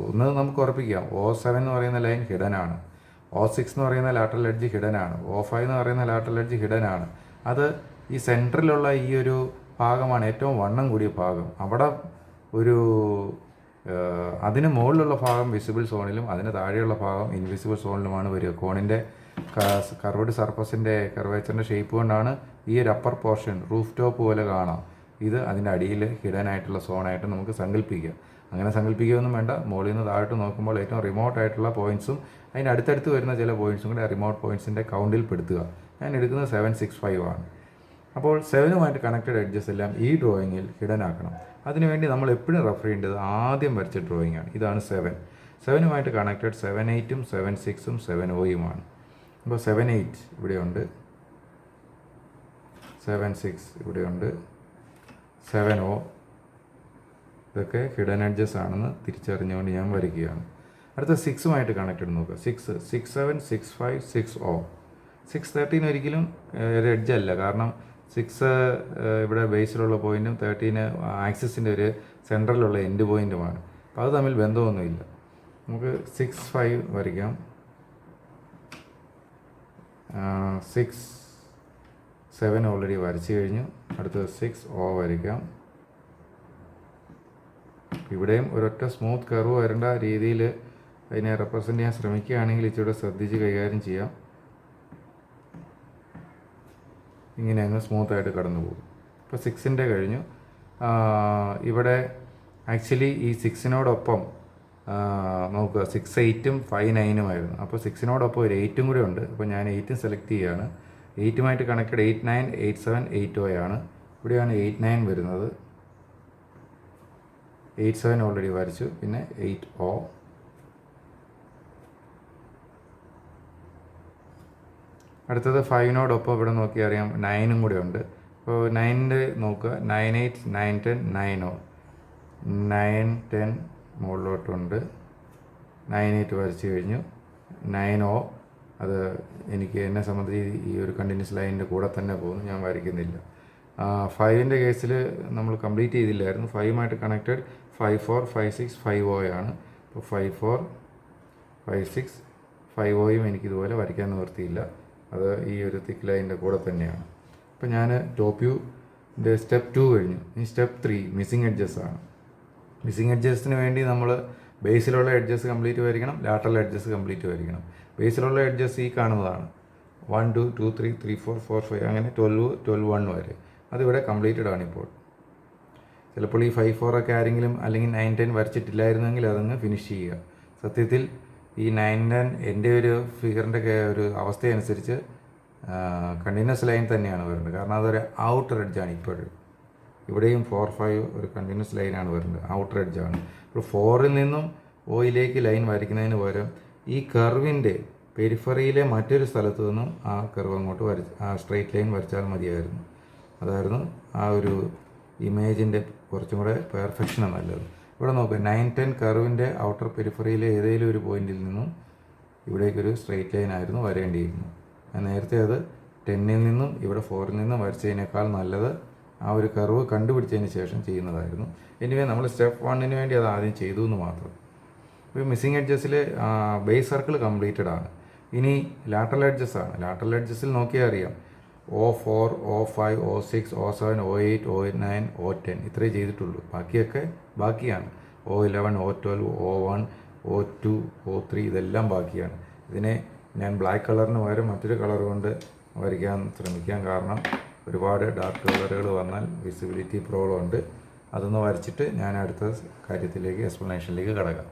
ഒന്ന് നമുക്ക് ഉറപ്പിക്കാം, O7 എന്ന് പറയുന്ന ലൈൻ ഹിഡൻ ആണ്. O6 എന്ന് പറയുന്ന ലാറ്ററൽ എഡ്ജ് ഹിഡൻ ആണ്. O5 എന്ന് പറയുന്ന ലാറ്ററൽ എഡ്ജ് ഹിഡൻ ആണ്. അത് ഈ സെൻറ്ററിലുള്ള ഈ ഒരു ഭാഗമാണ് ഏറ്റവും വണ്ണം കൂടിയ ഭാഗം. അവിടെ ഒരു അതിന് മുകളിലുള്ള ഭാഗം വിസിബിൾ സോണിലും അതിന് താഴെയുള്ള ഭാഗം ഇൻവിസിബിൾ സോണിലുമാണ് വരിക. കോണിൻ്റെ കർവ്ഡ് സർഫസിൻ്റെ കർവേച്ചറിൻ്റെ ഷേപ്പ് കൊണ്ടാണ് ഈ ഒരു അപ്പർ പോർഷൻ റൂഫ് ടോപ്പ് പോലെ കാണാം. ഇത് അതിൻ്റെ അടിയിൽ ഹിഡൻ ആയിട്ടുള്ള സോണായിട്ട് നമുക്ക് സങ്കല്പിക്കാം. അങ്ങനെ സങ്കല്പിക്കുകയൊന്നും വേണ്ട. മുകളിൽ നിന്ന് താഴോട്ട് നോക്കുമ്പോൾ ഏറ്റവും റിമോട്ട് ആയിട്ടുള്ള പോയിൻറ്റ്സും അതിന് അടുത്തടുത്ത് വരുന്ന ചില പോയിൻറ്റ്സും കൂടെ റിമോട്ട് പോയിൻറ്റ്സിൻ്റെ കൗണ്ടിൽ പെടുത്തുക. ഞാൻ എടുക്കുന്നത് 7, 6, 5 ആണ്. അപ്പോൾ 7ഉമായിട്ട് കണക്റ്റഡ് എഡ്ജസ് എല്ലാം ഈ ഡ്രോയിങ്ങിൽ ഹിഡൻ ആക്കണം. അതിനുവേണ്ടി നമ്മൾ എപ്പോഴും റെഫർ ചെയ്യേണ്ടത് ആദ്യം വരച്ച ഡ്രോയിങ് ആണ്. ഇതാണ് 7ഉമായിട്ട് കണക്റ്റഡ് 7, 8ഉം 7, 6ഉം 7Oയുമാണ്. അപ്പോൾ 7, 8 ഇവിടെയുണ്ട്, 7, 6 ഇവിടെയുണ്ട്, 7O ഇതൊക്കെ ഹിഡൻ എഡ്ജസ് ആണെന്ന് തിരിച്ചറിഞ്ഞുകൊണ്ട് ഞാൻ വരയ്ക്കുകയാണ്. അടുത്ത 6ഉമായിട്ട് കണക്റ്റഡ് നോക്കുക. 6, 6, 7, 6, 5, 6O. 6, 13 ഒരിക്കലും ഒരു എഡ്ജ് അല്ല. കാരണം 6 ഇവിടെ ബേസിലുള്ള പോയിൻറ്റും 13 ആക്സിസിൻ്റെ ഒരു സെൻട്രലിലുള്ള എൻഡ് പോയിൻറ്റുമാണ്. അപ്പോൾ അത് തമ്മിൽ ബന്ധമൊന്നുമില്ല. നമുക്ക് 6, 5 വരയ്ക്കാം. 6, 7 ഓൾറെഡി വരച്ചു കഴിഞ്ഞു. അടുത്തത് 6O വരയ്ക്കാം. ഇവിടെയും ഒരൊറ്റ സ്മൂത്ത് കർവ് വരേണ്ട രീതിയിൽ അതിനെ റെപ്രസെൻ്റ് ചെയ്യാൻ ശ്രമിക്കുകയാണെങ്കിൽ ഇച്ചിരി ശ്രദ്ധിച്ച് കൈകാര്യം ചെയ്യാം. ഇങ്ങനെ അങ്ങ് സ്മൂത്തായിട്ട് കടന്നു പോകും. ഇപ്പോൾ 6ൻ്റെ കഴിഞ്ഞു. ഇവിടെ ആക്ച്വലി ഈ 6നോടൊപ്പം നോക്കുക 6, 8ഉം 5, 9ഉമായിരുന്നു. അപ്പോൾ 6നോടൊപ്പം ഒരു 8ഉം കൂടെ ഉണ്ട്. അപ്പോൾ ഞാൻ 8ഉം സെലക്ട് ചെയ്യുകയാണ്. 8ഉമായിട്ട് കണക്റ്റഡ് 8, 9, 8, 7, 8O ആണ്. ഇവിടെയാണ് 8, 9 വരുന്നത്. 8, 7 ഓൾറെഡി വരച്ചു. പിന്നെ 8O. അടുത്തത് 5നോടൊപ്പം ഇവിടെ നോക്കി അറിയാം 9ഉം കൂടെ ഉണ്ട്. അപ്പോൾ 9ൻ്റെ നോക്കുക 9, 8, 9, 10, 9O. 9, 10 മുകളിലോട്ടുണ്ട്. 9, 8 വരച്ചു കഴിഞ്ഞു. 9O അത് എനിക്ക് എന്നെ സംബന്ധിച്ച് ഈ ഒരു കണ്ടിന്യൂസ് ലൈനിൻ്റെ കൂടെ തന്നെ പോകുന്നു. ഞാൻ വരയ്ക്കുന്നില്ല. 5ൻ്റെ കേസിൽ നമ്മൾ കംപ്ലീറ്റ് ചെയ്തില്ലായിരുന്നു. 5ഉമായിട്ട് കണക്റ്റഡ് 5, 4, 5, 6, 5O ആണ്. അപ്പോൾ 5, 4, 5, 6, 5Oയും എനിക്കിതുപോലെ വരയ്ക്കാൻ നിവൃത്തിയില്ല. അത് ഈ ഒരു തിക്ക് ലൈനിൻ്റെ കൂടെ തന്നെയാണ്. അപ്പോൾ ഞാൻ ടോപ്പ് വ്യൂൻ്റെ സ്റ്റെപ്പ് 2 കഴിഞ്ഞു. ഇനി സ്റ്റെപ്പ് 3 മിസ്സിങ് എഡ്ജസ് ആണ്. മിസ്സിങ് എഡ്ജസിന് വേണ്ടി നമ്മൾ ബേസിലുള്ള എഡ്ജസ് കംപ്ലീറ്റ് വരയ്ക്കണം, ലാറ്ററൽ എഡ്ജസ് കംപ്ലീറ്റ് വരയ്ക്കണം. ബേസിലുള്ള എഡ്ജസ് ഈ കാണുന്നതാണ്. 1, 2, 2, 3, 3, 4, 4, 5 അങ്ങനെ 12, 12, 1 വരെ. അതിവിടെ കംപ്ലീറ്റഡ് ആണിപ്പോൾ. ചിലപ്പോൾ ഈ 5, 4 ഒക്കെ ആരെങ്കിലും അല്ലെങ്കിൽ 9, 10 വരച്ചിട്ടില്ലായിരുന്നെങ്കിൽ അതങ്ങ് ഫിനിഷ് ചെയ്യുക. സത്യത്തിൽ ഈ 9, 10 എൻ്റെ ഒരു ഫിഗറിൻ്റെ ഒരു അവസ്ഥയനുസരിച്ച് കണ്ടിന്യൂസ് ലൈൻ തന്നെയാണ് വരുന്നത്. കാരണം അതൊരു ഔട്ടർ എഡ്ജാണ്. ഇപ്പോഴും ഇവിടെയും 4, 5 ഒരു കണ്ടിന്യൂസ് ലൈനാണ് വരുന്നത്, ഔട്ടർ എഡ്ജാണ്. ഇപ്പോൾ 4ൽ നിന്നും Oയിലേക്ക് ലൈൻ വരയ്ക്കുന്നതിന് പകരം ഈ കർവിൻ്റെ പെരിഫറിയിലെ മറ്റൊരു സ്ഥലത്തു നിന്നും ആ കർവ് അങ്ങോട്ട് ആ സ്ട്രെയിറ്റ് ലൈൻ വരച്ചാൽ മതിയായിരുന്നു. അതായിരുന്നു ആ ഒരു ഇമേജിൻ്റെ കുറച്ചും കൂടെ പെർഫെക്ഷന് നല്ലത്. ഇവിടെ നോക്കുക, 9-10 കർവിൻ്റെ ഔട്ടർ പെരിഫറിയിലെ ഏതെങ്കിലും ഒരു പോയിന്റിൽ നിന്നും ഇവിടേക്കൊരു സ്ട്രെയിറ്റ് ലൈൻ ആയിരുന്നു വരേണ്ടിയിരുന്നത്. ഞാൻ നേരത്തെ അത് 10-ൽ നിന്നും ഇവിടെ 4-ൽ നിന്നും വരച്ചതിനേക്കാൾ നല്ലത് ആ ഒരു കർവ് കണ്ടുപിടിച്ചതിന് ശേഷം ചെയ്യുന്നതായിരുന്നു. എനിവേ നമ്മൾ സ്റ്റെപ്പ് 1-ന് വേണ്ടി അത് ആദ്യം ചെയ്തു എന്ന് മാത്രം. ഇപ്പോൾ മിസ്സിംഗ് എഡ്ജസിൽ ബേസ് സർക്കിൾ കംപ്ലീറ്റഡ് ആണ്. ഇനി ലാറ്ററൽ എഡ്ജസ് ആണ്. ലാറ്ററൽ എഡ്ജസിൽ നോക്കിയാൽ അറിയാം, O4, O5, O6, O7, O8, O9, O10 ഇത്രേ ചെയ്തിട്ടുള്ളൂ. ബാക്കിയാണ്. O11, O12, O1, O2, O3 ഇതെല്ലാം ബാക്കിയാണ്. ഇതിനെ ഞാൻ ബ്ലാക്ക് കളറിന് പകരം മറ്റൊരു കളർ കൊണ്ട് വരയ്ക്കാൻ ശ്രമിക്കാം. കാരണം ഒരുപാട് ഡാർക്ക് കളറുകൾ വന്നാൽ വിസിബിലിറ്റി പ്രോബ്ലം ഉണ്ട്. അതൊന്ന് വരച്ചിട്ട് ഞാൻ അടുത്ത കാര്യത്തിലേക്ക്, എക്സ്പ്ലനേഷനിലേക്ക് കടക്കാം.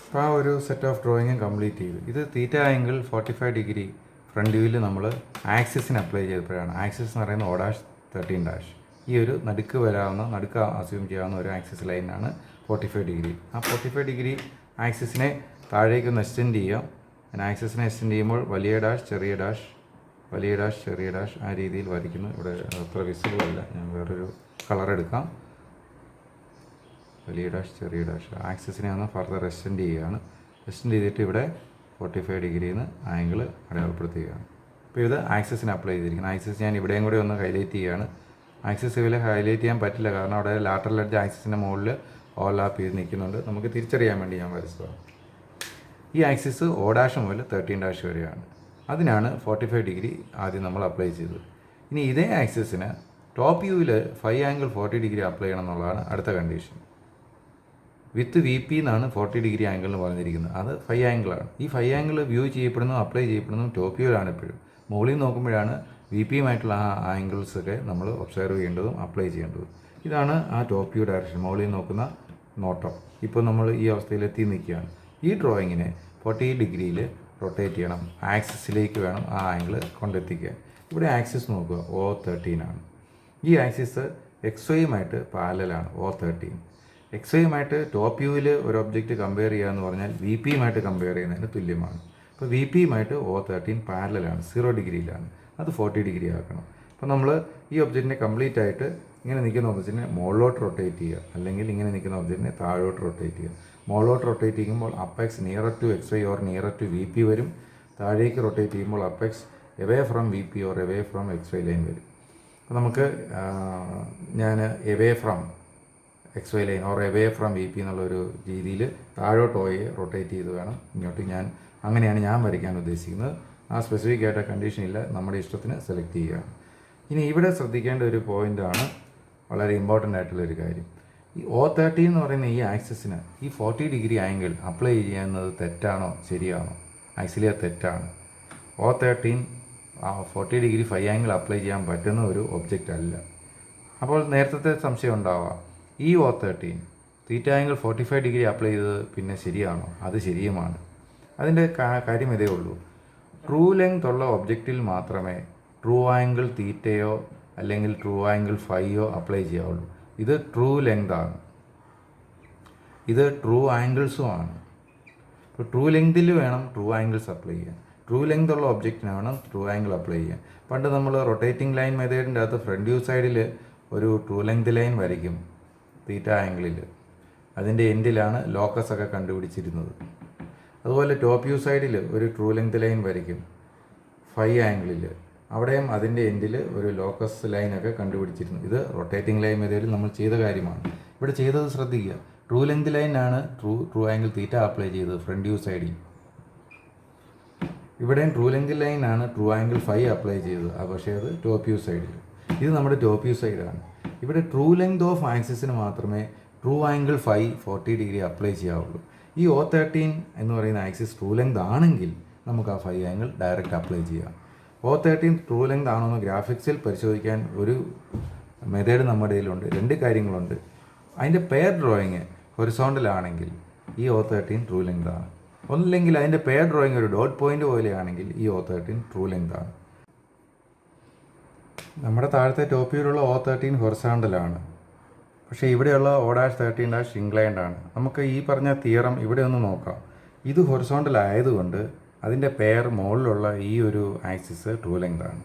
അപ്പോൾ ആ ഒരു സെറ്റ് ഓഫ് ഡ്രോയിങ്ങും കംപ്ലീറ്റ് ചെയ്തു. ഇത് തീറ്റ ആംഗിൾ 45 ഡിഗ്രി ഫ്രണ്ട് വ്യൂവിൽ നമ്മൾ ആക്സിസിന് അപ്ലൈ ചെയ്തപ്പോഴാണ്. ആക്സിസ് എന്ന് പറയുന്നത് O'13'. ഈ ഒരു നടുക്ക് അസ്യൂം ചെയ്യാവുന്ന ഒരു ആക്സിസ് ലൈനാണ് 45 ഡിഗ്രി. ആ 45 ഡിഗ്രി ആക്സിസിനെ താഴേക്കൊന്ന് എക്സ്റ്റെൻഡ് ചെയ്യാം. ഞാൻ ആക്സിസിനെ എക്സ്റ്റെൻഡ് ചെയ്യുമ്പോൾ വലിയ ഡാഷ്, ചെറിയ ഡാഷ്, വലിയ ഡാഷ്, ചെറിയ ഡാഷ് ആ രീതിയിൽ വരയ്ക്കുന്നു. ഇവിടെ അത്ര വിസിബിൾ അല്ല, ഞാൻ വേറൊരു കളർ എടുക്കാം. വലിയ ഡാഷ്, ചെറിയ ഡാഷ്. ആക്സിസിനെ ഒന്ന് ഫർദർ എക്സ്റ്റെൻഡ് ചെയ്യുകയാണ്. എക്സ്റ്റെൻഡ് ചെയ്തിട്ട് ഇവിടെ 45 ഡിഗ്രിന്ന് ആംഗിൾ അടയാളപ്പെടുത്തുകയാണ്. അപ്പോൾ ഇത് ആക്സിസിന് അപ്ലൈ ചെയ്തിരിക്കുന്നത്. ആക്സിസ് ഞാൻ ഇവിടെയും കൂടെ ഒന്ന് ഹൈലൈറ്റ് ചെയ്യുകയാണ്. ആക്സിസ് ഇതിൽ ഹൈലൈറ്റ് ചെയ്യാൻ പറ്റില്ല, കാരണം അവിടെ ലാറ്ററൽ എഡ്ജ് ആക്സിസിൻ്റെ മുകളിൽ ഓവർലാപ്പ് ചെയ്ത് നിൽക്കുന്നുണ്ട്. നമുക്ക് തിരിച്ചറിയാൻ വേണ്ടി ഞാൻ വരച്ചതാണ്. ഈ ആക്സിസ് O' മുതൽ 13' വരെയാണ്. അതിനാണ് 45 ഡിഗ്രി ആദ്യം നമ്മൾ അപ്ലൈ ചെയ്തത്. ഇനി ഇതേ ആക്സിസിന് ടോപ്പ് വ്യൂവിൽ 5 ആംഗിൾ 40 ഡിഗ്രി അപ്ലൈ ചെയ്യണം എന്നുള്ളതാണ് അടുത്ത കണ്ടീഷൻ. വിത്ത് VP എന്നാണ് 40 ഡിഗ്രി ആംഗിളിന് പറഞ്ഞിരിക്കുന്നത്. അത് 5 ആംഗിളാണ്. ഈ 5 ആംഗിൾ വ്യൂ ചെയ്യപ്പെടുന്നതും അപ്ലൈ ചെയ്യപ്പെടുന്നതും ടോപ്പ് വ്യൂവിലാണ്. എപ്പോഴും മുകളിൽ നോക്കുമ്പോഴാണ് VPയുമായിട്ടുള്ള ആ ആംഗിൾസൊക്കെ നമ്മൾ ഒബ്സർവ് ചെയ്യേണ്ടതും അപ്ലൈ ചെയ്യേണ്ടതും. ഇതാണ് ആ ടോപ്പ് വ്യൂ ഡയറക്ഷൻ, മുകളിൽ നോക്കുന്ന നോട്ടം. ഇപ്പോൾ നമ്മൾ ഈ അവസ്ഥയിൽ എത്തി നിൽക്കുകയാണ്. ഈ ഡ്രോയിങ്ങിനെ 40 ഡിഗ്രിയിൽ റൊട്ടേറ്റ് ചെയ്യണം. ആക്സിസിലേക്ക് വേണം ആ ആംഗിൾ കൊണ്ടെത്തിക്കാൻ. ഇവിടെ ആക്സിസ് നോക്കുക, O13 ആണ്. ഈ ആക്സിസ് XYയുമായിട്ട് പാരലലാണ്, O13. XYയുമായിട്ട് ടോപ്പ് വ്യൂവിൽ ഒരു ഒബ്ജക്റ്റ് കമ്പയർ ചെയ്യുക എന്ന് പറഞ്ഞാൽ VPയുമായിട്ട് കമ്പയർ ചെയ്യുന്നതിന് തുല്യമാണ്. അപ്പോൾ VPയുമായിട്ട് O13 പാരലലാണ്, 0 ഡിഗ്രിയിലാണ്. അത് 40 ഡിഗ്രി ആക്കണം. അപ്പോൾ നമ്മൾ ഈ ഒബ്ജക്റ്റിനെ കംപ്ലീറ്റ് ആയിട്ട് ഇങ്ങനെ നിൽക്കുന്ന ഒബ്ജക്റ്റിനെ മുകളിലോട്ട് റൊട്ടേറ്റ് ചെയ്യുക, അല്ലെങ്കിൽ ഇങ്ങനെ നിൽക്കുന്ന ഒബ്ജക്റ്റിനെ താഴോട്ട് റൊട്ടേറ്റ് ചെയ്യുക. മുകളിലോട്ട് റൊട്ടേറ്റ് ചെയ്യുമ്പോൾ apex nearer to XY or nearer to VP വരും. താഴേക്ക് റൊട്ടേറ്റ് ചെയ്യുമ്പോൾ apex away from VP or away from XY line വരും. അപ്പോൾ നമുക്ക് ഞാൻ away from XY line or away from VP എന്നുള്ളൊരു രീതിയിൽ താഴോട്ട് റൊട്ടേറ്റ് ചെയ്ത് വേണം ഇങ്ങോട്ട്. അങ്ങനെയാണ് ഞാൻ വരയ്ക്കാൻ ഉദ്ദേശിക്കുന്നത്. ആ സ്പെസിഫിക് ആയിട്ട് കണ്ടീഷൻ ഇല്ല, നമ്മുടെ ഇഷ്ടത്തിന് സെലക്ട് ചെയ്യുകയാണ്. ഇനി ഇവിടെ ശ്രദ്ധിക്കേണ്ട ഒരു പോയിൻ്റാണ് വളരെ ഇമ്പോർട്ടൻ്റ് ആയിട്ടുള്ളൊരു കാര്യം. ഈ O13 എന്ന് പറയുന്ന ഈ ആക്സിസിന് ഈ 40 ഡിഗ്രി ആംഗിൾ അപ്ലൈ ചെയ്യുന്നത് തെറ്റാണോ ശരിയാണോ? ആക്ച്വലി അത് തെറ്റാണ്. O13 40 ഡിഗ്രി 5 ആംഗിൾ അപ്ലൈ ചെയ്യാൻ പറ്റുന്ന ഒരു ഒബ്ജക്റ്റ് അല്ല. അപ്പോൾ നേരത്തെ സംശയം ഉണ്ടാവാം, ഈ O13 theta angle 45 degree apply ചെയ്തത് പിന്നെ ശരിയാണോ? അത് ശരിയുമാണ്. അതിൻ്റെ കാര്യം ഇതേ ഉള്ളൂ, ട്രൂ ലെങ്ത് ഉള്ള ഒബ്ജക്റ്റിൽ മാത്രമേ ട്രൂ ആംഗിൾ തീറ്റയോ അല്ലെങ്കിൽ ട്രൂ ആംഗിൾ ഫൈയോ അപ്ലൈ ചെയ്യാവുള്ളൂ. ഇത് ട്രൂ ലെങ്ത് ആണ്, ഇത് ട്രൂ ആംഗിൾസും ആണ്. ഇപ്പോൾ ട്രൂ ലെങ്തിൽ വേണം ട്രൂ ആംഗിൾസ് അപ്ലൈ ചെയ്യാൻ. ട്രൂ ലെങ്ത് ഉള്ള ഒബ്ജക്റ്റിന് വേണം ട്രൂ ആംഗിൾ അപ്ലൈ ചെയ്യാൻ. പണ്ട് നമ്മൾ റൊട്ടേറ്റിംഗ് ലൈൻ മെത്തേഡിൻ്റെ അകത്ത് ഫ്രണ്ട് വ്യൂ സൈഡിൽ ഒരു ട്രൂ ലെങ്ത് ലൈൻ വരയ്ക്കും തീറ്റ ആംഗിളിൽ. അതിൻ്റെ എൻഡിലാണ് ലോക്കസ് ഒക്കെ കണ്ടുപിടിച്ചിരുന്നത്. അതുപോലെ ടോപ്പ് വ്യൂ സൈഡിൽ ഒരു ട്രൂ ലെങ്ത് ലൈൻ വരയ്ക്കും 5 ആംഗിളിൽ. അവിടെയും അതിൻ്റെ എൻഡിൽ ഒരു ലോക്കസ് ലൈനൊക്കെ കണ്ടുപിടിച്ചിരുന്നു. ഇത് റൊട്ടേറ്റിംഗ് ലൈൻ മെത്തേഡിൽ നമ്മൾ ചെയ്ത കാര്യമാണ്. ഇവിടെ ചെയ്തത് ശ്രദ്ധിക്കുക, ട്രൂ ലെങ്ത് ലൈനാണ് ട്രൂ ആംഗിൾ തീറ്റ അപ്ലൈ ചെയ്തത് ഫ്രണ്ട് വ്യൂ സൈഡിൽ. ഇവിടെയും ട്രൂ ലെങ്ത് ലൈനാണ് ട്രൂ ആംഗിൾ 5 അപ്ലൈ ചെയ്തത്, പക്ഷേ അത് ടോപ്പ് വ്യൂ സൈഡിൽ. ഇത് നമ്മുടെ ടോപ്പ് വ്യൂ സൈഡാണ്. ഇവിടെ ട്രൂ ലെങ്ത് ഓഫ് ആക്സിസിന് മാത്രമേ ട്രൂ ആംഗിൾ 40 ഡിഗ്രി അപ്ലൈ ചെയ്യാവുള്ളൂ. ഈ O13 എന്ന് പറയുന്ന ആക്സിസ് ട്രൂ ലെങ്ത് ആണെങ്കിൽ നമുക്ക് ആ 5 ആംഗിൾ ഡയറക്റ്റ് അപ്ലൈ ചെയ്യാം. O13 ട്രൂ ലെങ്ത് ആണോ എന്ന് ഗ്രാഫിക്സിൽ പരിശോധിക്കാൻ ഒരു മെത്തേഡ് നമ്മുടെ കയ്യിലുണ്ട്. 2 കാര്യങ്ങളുണ്ട്. അതിൻ്റെ പെയർ ഡ്രോയിങ് ഹൊറിസോണ്ടൽ ആണെങ്കിൽ ഈ O13 ട്രൂ ലെങ്ത് ആണ്. ഒന്നില്ലെങ്കിൽ അതിൻ്റെ പെയർ ഡ്രോയിങ് ഒരു ഡോട്ട് പോയിൻ്റ് പോലെയാണെങ്കിൽ ഈ O13 ട്രൂ ലെങ്ത് ആണ്. നമ്മുടെ താഴത്തെ ടോപ്പ് വ്യൂവിലുള്ള O13 ഹൊറിസോണ്ടലാണ്, പക്ഷേ ഇവിടെയുള്ള O'13' ഇൻക്ലൈൻഡ് ആണ്. നമുക്ക് ഈ പറഞ്ഞ തിയറം ഇവിടെ ഒന്ന് നോക്കാം. ഇത് ഹൊറിസോണ്ടൽ ആയതുകൊണ്ട് അതിൻ്റെ പെയർ മുകളിലുള്ള ഈ ഒരു ആക്സിസ് ട്രൂ ലെങ്ത് ആണ്,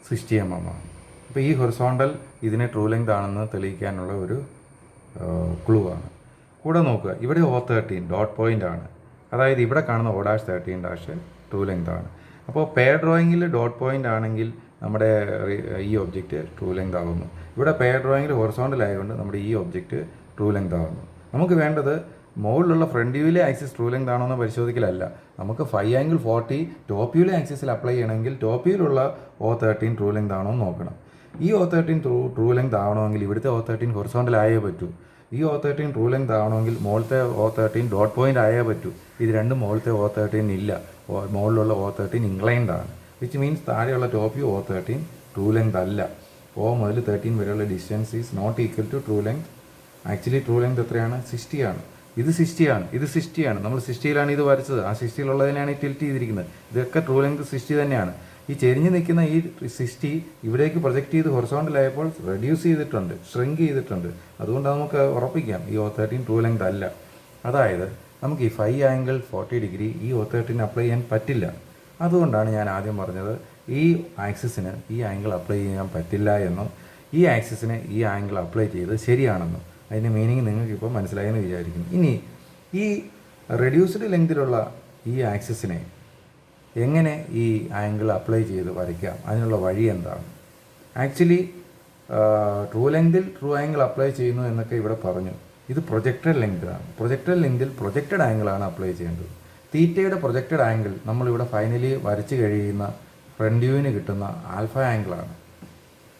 60 mm ആണ്. അപ്പോൾ ഈ ഹൊറിസോണ്ടൽ ഇതിനെ ട്രൂ ലെങ്ത് ആണെന്ന് തെളിയിക്കാനുള്ള ഒരു ക്ലൂ ആണ്. കൂടെ നോക്കുക, ഇവിടെ O13 ഡോട്ട് പോയിൻ്റ് ആണ്, അതായത് ഇവിടെ കാണുന്ന O'13' ട്രൂ ലെങ്ത് ആണ്. അപ്പോൾ പെയർ ഡ്രോയിങ്ങിൽ ഡോട്ട് പോയിൻ്റ് ആണെങ്കിൽ നമ്മുടെ ഈ ഒബ്ജക്റ്റ് ട്രൂ ലെങ്ത് ആകുന്നു. ഇവിടെ പെയർ ഡ്രോയിങ്ങിൽ ഹൊറിസോണ്ടൽ ആയതുകൊണ്ട് നമ്മുടെ ഈ ഒബ്ജക്റ്റ് ട്രൂ ലെങ്ത് ആകുന്നു. നമുക്ക് വേണ്ടത് മുകളിലുള്ള ഫ്രണ്ട് വ്യൂവിലെ ആക്സിസ് ട്രൂ ലെങ്ത് ആണോ എന്ന് പരിശോധിക്കലല്ല, നമുക്ക് 5∠40 ടോപ്പ് വ്യൂവിലെ ആക്സിസിൽ അപ്ലൈ ചെയ്യണമെങ്കിൽ ടോപ്പ് വ്യൂവിലുള്ള O13 ട്രൂ ലെങ്ത് ആണോ എന്ന് നോക്കണം. ഈ O13 ട്രൂ ലെങ്ത് ആവണമെങ്കിൽ ഇവിടുത്തെ O13 ഹൊറിസോണ്ടൽ ആയേ പറ്റൂ. ഈ O13 ട്രൂ ലെങ്ത് ആവണമെങ്കിൽ മുകളിലത്തെ O13 ഡോട്ട് പോയിൻ്റ് ആയേ പറ്റൂ. ഇത് രണ്ടും മുകളിലത്തെ O13 ഇല്ല, മുകളിലുള്ള O13 ഇൻക്ലൈൻഡ് ആണ്, വിച്ച് മീൻസ് താഴെയുള്ള top view O13 true length അല്ല. O മുതൽ 13 വരെയുള്ള distance is not equal to true length. Actually true length എത്രയാണ്? 60 ആണ്. ഇത് 60 ആണ്, ഇത് 60 ആണ്. നമ്മൾ 60ലാണ് ഇത് വരച്ചത്, ആ 60യിലുള്ളതിനാണ് ഈ ടിൽറ്റ് ചെയ്തിരിക്കുന്നത്. ഇതൊക്കെ ട്രൂ ലെങ്ത് 60 തന്നെയാണ്. ഈ ചെരിഞ്ഞ് നിൽക്കുന്ന ഈ 60 ഇവിടേക്ക് പ്രൊജക്റ്റ് ചെയ്ത് ഹൊറിസോണ്ടലായപ്പോൾ റെഡ്യൂസ് ചെയ്തിട്ടുണ്ട്, ഷ്രിങ്ക് ചെയ്തിട്ടുണ്ട്. അതുകൊണ്ട് നമുക്ക് ഉറപ്പിക്കാം ഈ O13 ട്രൂ ലെങ്ത് അല്ല. അതായത് നമുക്ക് ഈ 5∠40 ഈ O13 അപ്ലൈ ചെയ്യാൻ പറ്റില്ല. അതുകൊണ്ടാണ് ഞാൻ ആദ്യം പറഞ്ഞത് ഈ ആക്സിസിന് ഈ ആംഗിൾ അപ്ലൈ ചെയ്യാൻ പറ്റില്ല എന്നും ഈ ആക്സിസിന് ഈ ആംഗിൾ അപ്ലൈ ചെയ്ത് ശരിയാണെന്നും. അതിൻ്റെ മീനിങ് നിങ്ങൾക്കിപ്പോൾ മനസ്സിലായെന്ന് വിചാരിക്കുന്നു. ഇനി ഈ റെഡ്യൂസ്ഡ് ലെങ്തിലുള്ള ഈ ആക്സിസിനെ എങ്ങനെ ഈ ആംഗിൾ അപ്ലൈ ചെയ്ത് വരയ്ക്കാം, അതിനുള്ള വഴി എന്താണ്? ആക്ച്വലി ട്രൂ ലെങ്തിൽ ട്രൂ ആംഗിൾ അപ്ലൈ ചെയ്യുന്നു എന്നൊക്കെ ഇവിടെ പറഞ്ഞു. ഇത് പ്രൊജക്റ്റഡ് ലെങ്തിലാണ്. പ്രൊജക്റ്റഡ് ലെങ്തിൽ പ്രൊജക്റ്റഡ് ആംഗിളാണ് അപ്ലൈ ചെയ്യേണ്ടത്. തീറ്റയുടെ പ്രൊജക്റ്റഡ് ആംഗിൾ നമ്മളിവിടെ ഫൈനലി വരച്ച് കഴിയുന്ന ഫ്രണ്ട് വ്യൂവിന് കിട്ടുന്ന ആൽഫ ആംഗിളാണ്.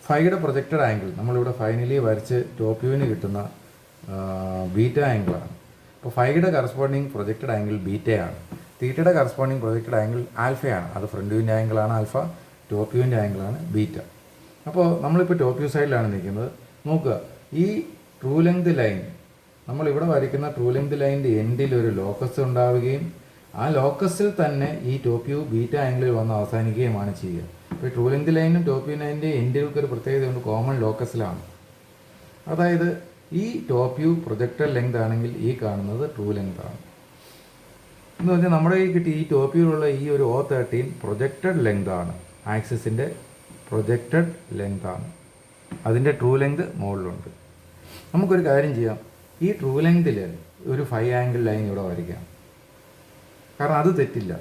ഫൈയുടെ പ്രൊജക്റ്റഡ് ആംഗിൾ നമ്മളിവിടെ ഫൈനലി വരച്ച് ടോപ്പ് വ്യൂവിന് കിട്ടുന്ന ബീറ്റ ആംഗിളാണ്. അപ്പോൾ ഫൈയുടെ കറസ്പോണ്ടിങ് പ്രൊജക്റ്റഡ് ആംഗിൾ ബീറ്റയാണ്, തീറ്റയുടെ കറസ്പോണ്ടിങ് പ്രൊജക്റ്റഡ് ആംഗിൾ ആൽഫയാണ്. അത് ഫ്രണ്ട് വ്യൂവിൻ്റെ ആംഗിളാണ് ആൽഫ, ടോപ്പ് വ്യൂവിൻ്റെ ആംഗിളാണ് ബീറ്റ. അപ്പോൾ നമ്മളിപ്പോൾ ടോപ്പ് വ്യൂ സൈഡിലാണ് നിൽക്കുന്നത്. നോക്കുക, ഈ ട്രൂ ലെങ്ത് ലൈൻ നമ്മളിവിടെ വരയ്ക്കുന്ന ട്രൂ ലെങ്ത് ലൈനിൻ്റെ എൻഡിൽ ഒരു ലോക്കസ് ഉണ്ടാവുകയും ആ ലോക്കസിൽ തന്നെ ഈ ടോപ്പ് വ്യൂ ബീറ്റ ആംഗിളിൽ വന്ന് അവസാനിക്കുകയുമാണ് ചെയ്യുക. അപ്പോൾ ട്രൂ ലെങ്ത് ലൈനും ടോപ്പ് വ്യൂ ലൈനിൻ്റെ എൻഡുകൾക്ക് ഒരു പ്രത്യേകതയുണ്ട്, കോമൺ ലോക്കസിലാണ്. അതായത് ഈ ടോപ്പ് വ്യൂ പ്രൊജക്റ്റഡ് ലെങ്ത് ആണെങ്കിൽ ഈ കാണുന്നത് ട്രൂ ലെങ്ത് ആണ് എന്ന് പറഞ്ഞാൽ നമ്മുടെ ഈ കിട്ടി ഈ ടോപ്പ് വ്യൂവിലുള്ള ഈ ഒരു O13 പ്രൊജക്റ്റഡ് ലെങ്ത് ആണ്, ആക്സിസിൻ്റെ പ്രൊജക്റ്റഡ് ലെങ്ത് ആണ്. അതിൻ്റെ ട്രൂ ലെങ്ത് മുകളിലുണ്ട്. നമുക്കൊരു കാര്യം ചെയ്യാം, ഈ ട്രൂ ലെങ്തിൽ ഒരു 5 ലൈൻ ഇവിടെ വരയ്ക്കാം. കാരണം അത് തെറ്റില്ല.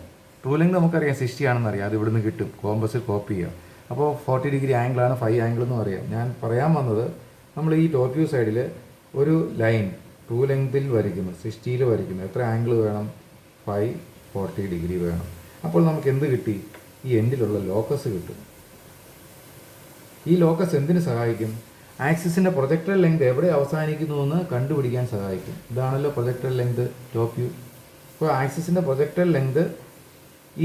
ട്രൂ ലെങ്ത് നമുക്കറിയാം 60 ആണെന്നറിയാം, അത് ഇവിടുന്ന് കിട്ടും, കോമ്പസിൽ കോപ്പി ചെയ്യാം. അപ്പോൾ 40 ആംഗിളാണ് 5 ആംഗിൾ എന്നും അറിയാം. ഞാൻ പറയാൻ വന്നത് നമ്മൾ ഈ ടോപ്പ് വ്യൂ സൈഡിൽ ഒരു ലൈൻ ട്രൂ ലെങ്തിൽ വരയ്ക്കുന്നു, 60ൽ വരയ്ക്കുന്നു. എത്ര ആംഗിൾ വേണം? 540 വേണം. അപ്പോൾ നമുക്ക് എന്ത് കിട്ടി? ഈ എൻഡിലുള്ള ലോക്കസ് കിട്ടും. ഈ ലോക്കസ് എന്തിന് സഹായിക്കും? ആക്സിസിൻ്റെ പ്രൊജക്റ്റഡ് ലെങ്ത് എവിടെ അവസാനിക്കുന്നു എന്ന് കണ്ടുപിടിക്കാൻ സഹായിക്കും. ഇതാണല്ലോ പ്രൊജക്റ്റഡ് ലെങ്ത് ടോപ്പ് വ്യൂ. അപ്പോൾ ആക്സിസിൻ്റെ പ്രൊജക്റ്റഡ് ലെങ്ത്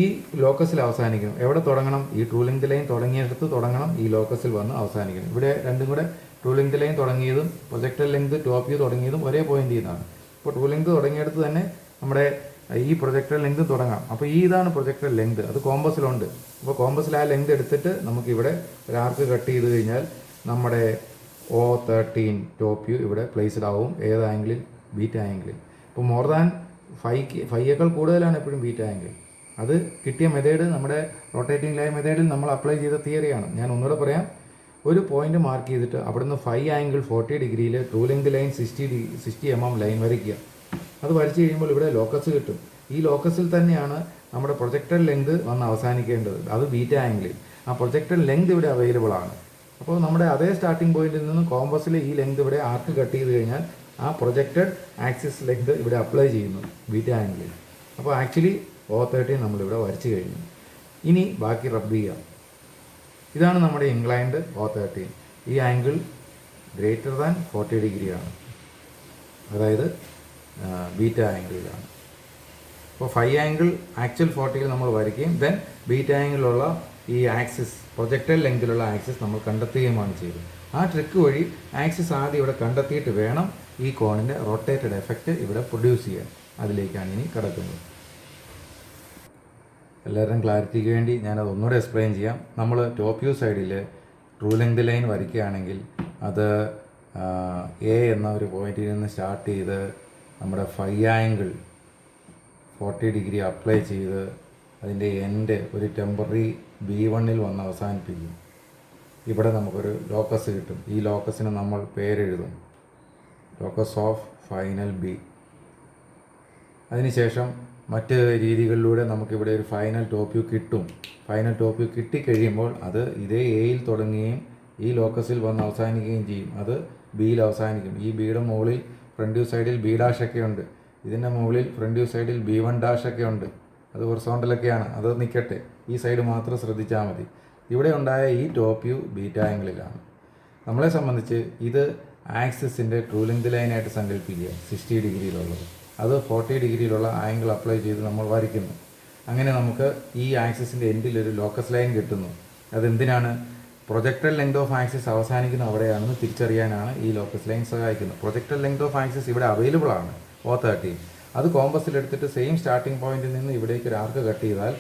ഈ ലോക്കസിൽ അവസാനിക്കണം. എവിടെ തുടങ്ങണം? ഈ ട്രൂ ലെങ്ത് ലൈൻ തുടങ്ങിയിടത്ത് തുടങ്ങണം, ഈ ലോക്കസിൽ വന്ന് അവസാനിക്കണം. ഇവിടെ രണ്ടും കൂടെ ട്രൂ ലെങ്ത് ലൈൻ തുടങ്ങിയതും പ്രൊജക്റ്റഡ് ലെങ്ത് ടോപ്പ് വ്യൂ തുടങ്ങിയതും ഒരേ പോയിന്റിൽ നിന്നാണ്. അപ്പോൾ ട്രൂ ലെങ്ത് തുടങ്ങിയിടത്ത് തന്നെ നമ്മുടെ ഈ പ്രൊജക്റ്റഡ് ലെങ്ത് തുടങ്ങാം. അപ്പോൾ ഈ ഇതാണ് പ്രൊജക്റ്റഡ് ലെങ്ത്, അത് കോമ്പസിലുണ്ട്. അപ്പോൾ കോമ്പസിൽ ആ ലെങ്ത് എടുത്തിട്ട് നമുക്കിവിടെ ഒരു ആർക്ക് കട്ട് ചെയ്ത് കഴിഞ്ഞാൽ നമ്മുടെ O13 ടോപ്പ് വ്യൂ ഇവിടെ പ്ലേസ്ഡ് ആവും. ഏത് ആംഗിളിൽ? ബീറ്റ ആംഗിളിൽ. ഇപ്പോൾ മോർ ദാൻ 5യേക്കാൾ കൂടുതലാണ് എപ്പോഴും ബീറ്റ ആംഗിൾ. അത് കിട്ടിയ മെത്തേഡ് നമ്മുടെ റൊട്ടേറ്റിംഗ് ലൈൻ മെത്തേഡിൽ നമ്മൾ അപ്ലൈ ചെയ്ത തിയറിയാണ്. ഞാൻ ഒന്നുകൂടെ പറയാം. ഒരു പോയിന്റ് മാർക്ക് ചെയ്തിട്ട് അവിടുന്ന് 5∠40 true length line 60 mm line വരയ്ക്കുക. അത് വരച്ച് കഴിയുമ്പോൾ ഇവിടെ ലോക്കസ് കിട്ടും. ഈ ലോക്കസിൽ തന്നെയാണ് നമ്മുടെ പ്രൊജക്റ്റഡ് ലെങ്ത് വന്ന് അവസാനിക്കേണ്ടത്, അത് ബീറ്റ ആംഗിളിൽ. ആ പ്രൊജക്റ്റഡ് ലെങ്ത് ഇവിടെ അവൈലബിൾ ആണ്. അപ്പോൾ നമ്മുടെ അതേ സ്റ്റാർട്ടിംഗ് പോയിന്റിൽ നിന്ന് കോമ്പസിൽ ഈ ലെങ്ത് ഇവിടെ ആർക്ക് കട്ട് ചെയ്ത് കഴിഞ്ഞാൽ ആ പ്രൊജക്റ്റഡ് ആക്സിസ് ലെങ്ത് ഇവിടെ അപ്ലൈ ചെയ്യുന്നു ബീറ്റ ആംഗിളിൽ. അപ്പോൾ ആക്ച്വലി O13 നമ്മളിവിടെ വരച്ച് കഴിഞ്ഞു. ഇനി ബാക്കി റബ്ബ് ചെയ്യാം. ഇതാണ് നമ്മുടെ ഇൻക്ലൈൻഡ് O13. ഈ ആംഗിൾ ഗ്രേറ്റർ ദാൻ 40 ആണ്, അതായത് ബീറ്റ ആംഗിളിലാണ്. അപ്പോൾ 5 ആക്ച്വൽ 40 നമ്മൾ വരയ്ക്കുകയും ദെൻ ബീറ്റ ആംഗിളിലുള്ള ഈ ആക്സിസ് പ്രൊജക്റ്റഡ് ലെങ്തിലുള്ള ആക്സിസ് നമ്മൾ കണ്ടെത്തുകയുമാണ് ചെയ്തത്. ആ ട്രിക്ക് വഴി ആക്സിസ് ആദ്യം ഇവിടെ കണ്ടെത്തിയിട്ട് വേണം ഈ കോണിൻ്റെ റൊട്ടേറ്റഡ് എഫക്റ്റ് ഇവിടെ പ്രൊഡ്യൂസ് ചെയ്യാൻ. അതിലേക്കാണ് ഇനി കിടക്കുന്നത്. എല്ലാവരുടെയും ക്ലാരിറ്റിക്ക് വേണ്ടി ഞാനത് ഒന്നുകൂടെ എക്സ്പ്ലെയിൻ ചെയ്യാം. നമ്മൾ ടോപ്പ് വ്യൂ സൈഡിൽ ട്രൂ ലെങ്ത് ലൈൻ വരയ്ക്കുകയാണെങ്കിൽ അത് എ എന്ന ഒരു പോയിന്റിൽ നിന്ന് സ്റ്റാർട്ട് ചെയ്ത് നമ്മുടെ 5 ആംഗിൾ 40 ഡിഗ്രി അപ്ലൈ ചെയ്ത് അതിൻ്റെ എൻഡ് ഒരു ടെമ്പററി B1 വന്ന് അവസാനിപ്പിക്കും. ഇവിടെ നമുക്കൊരു ലോക്കസ് കിട്ടും. ഈ ലോക്കസിന് നമ്മൾ പേരെഴുതും, ലോക്കസ് ഓഫ് ഫൈനൽ B. അതിനുശേഷം മറ്റ് രീതികളിലൂടെ നമുക്കിവിടെ ഒരു ഫൈനൽ ടോപ്പ് വ്യൂ കിട്ടും. ഫൈനൽ ടോപ്പ് വ്യൂ കിട്ടിക്കഴിയുമ്പോൾ അത് ഇതേ എയിൽ തുടങ്ങുകയും ഈ ലോക്കസിൽ വന്ന് അവസാനിക്കുകയും ചെയ്യും. അത് ബിയിൽ അവസാനിക്കും. ഈ ബിയുടെ മുകളിൽ ഫ്രണ്ട് വ്യൂ സൈഡിൽ B' ഒക്കെ ഉണ്ട്. ഇതിൻ്റെ മുകളിൽ ഫ്രണ്ട് വ്യൂ സൈഡിൽ B1' ഒക്കെ ഉണ്ട്. അത് ഹൊറിസോണ്ടലൊക്കെയാണ്, അത് നിൽക്കട്ടെ. ഈ സൈഡ് മാത്രം ശ്രദ്ധിച്ചാൽ മതി. ഇവിടെ ഉണ്ടായ ഈ ടോപ്പ് വ്യൂ ബീറ്റ ആംഗിളിലാണ്. നമ്മളെ സംബന്ധിച്ച് ഇത് ആക്സിസിൻ്റെ ട്രൂ ലെങ്ത് ലൈനായിട്ട് സങ്കല്പിക്കുക, 60 ഡിഗ്രിയിലുള്ളത്. അത് 40 ഡിഗ്രിയിലുള്ള ആംഗിൾ അപ്ലൈ ചെയ്ത് നമ്മൾ വരയ്ക്കുന്നു. അങ്ങനെ നമുക്ക് ഈ ആക്സിസിൻ്റെ എൻഡിൽ ഒരു ലോക്കസ് ലൈൻ കിട്ടുന്നു. അതെന്തിനാണ്? പ്രൊജക്റ്റഡ് ലെങ്ത് ഓഫ് ആക്സിസ് അവസാനിക്കുന്ന അവിടെയാണെന്ന് തിരിച്ചറിയാനാണ് ഈ ലോക്കസ് ലൈൻ സഹായിക്കുന്നത്. പ്രൊജക്റ്റഡ് ലെങ്ത് ഓഫ് ആക്സിസ് ഇവിടെ അവൈലബിൾ ആണ്, O13. അത് കോമ്പസിലെടുത്തിട്ട് സെയിം സ്റ്റാർട്ടിംഗ് പോയിന്റിൽ നിന്ന് ഇവിടേക്ക് ഒരു ആർക്ക് കട്ട് ചെയ്താൽ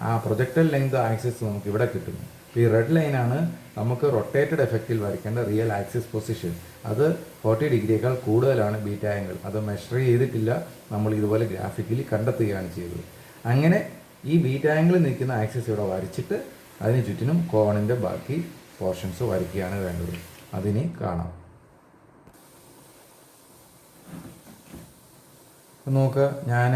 ആ പ്രൊജക്റ്റഡ് ലെങ്ത് ആക്സിസ് നമുക്ക് ഇവിടെ കിട്ടുന്നു. ഈ റെഡ് ലൈനാണ് നമുക്ക് റൊട്ടേറ്റഡ് എഫക്റ്റിൽ വരയ്ക്കേണ്ട റിയൽ ആക്സിസ് പൊസിഷൻ. അത് 40 ഡിഗ്രിയേക്കാൾ കൂടുതലാണ് ബീറ്റ ആംഗിൾ. അത് മെഷർ ചെയ്തിട്ടില്ല, നമ്മൾ ഇതുപോലെ ഗ്രാഫിക്കലി കണ്ടെത്തുകയാണ് ചെയ്തത്. അങ്ങനെ ഈ ബീറ്റ ആംഗിൾ നിൽക്കുന്ന ആക്സിസ് ഇവിടെ വരച്ചിട്ട് അതിന് ചുറ്റിനും കോണിൻ്റെ ബാക്കി പോർഷൻസ് വരയ്ക്കുകയാണ് വേണ്ടത്. അതിനി കാണാം. നോക്കുക, ഞാൻ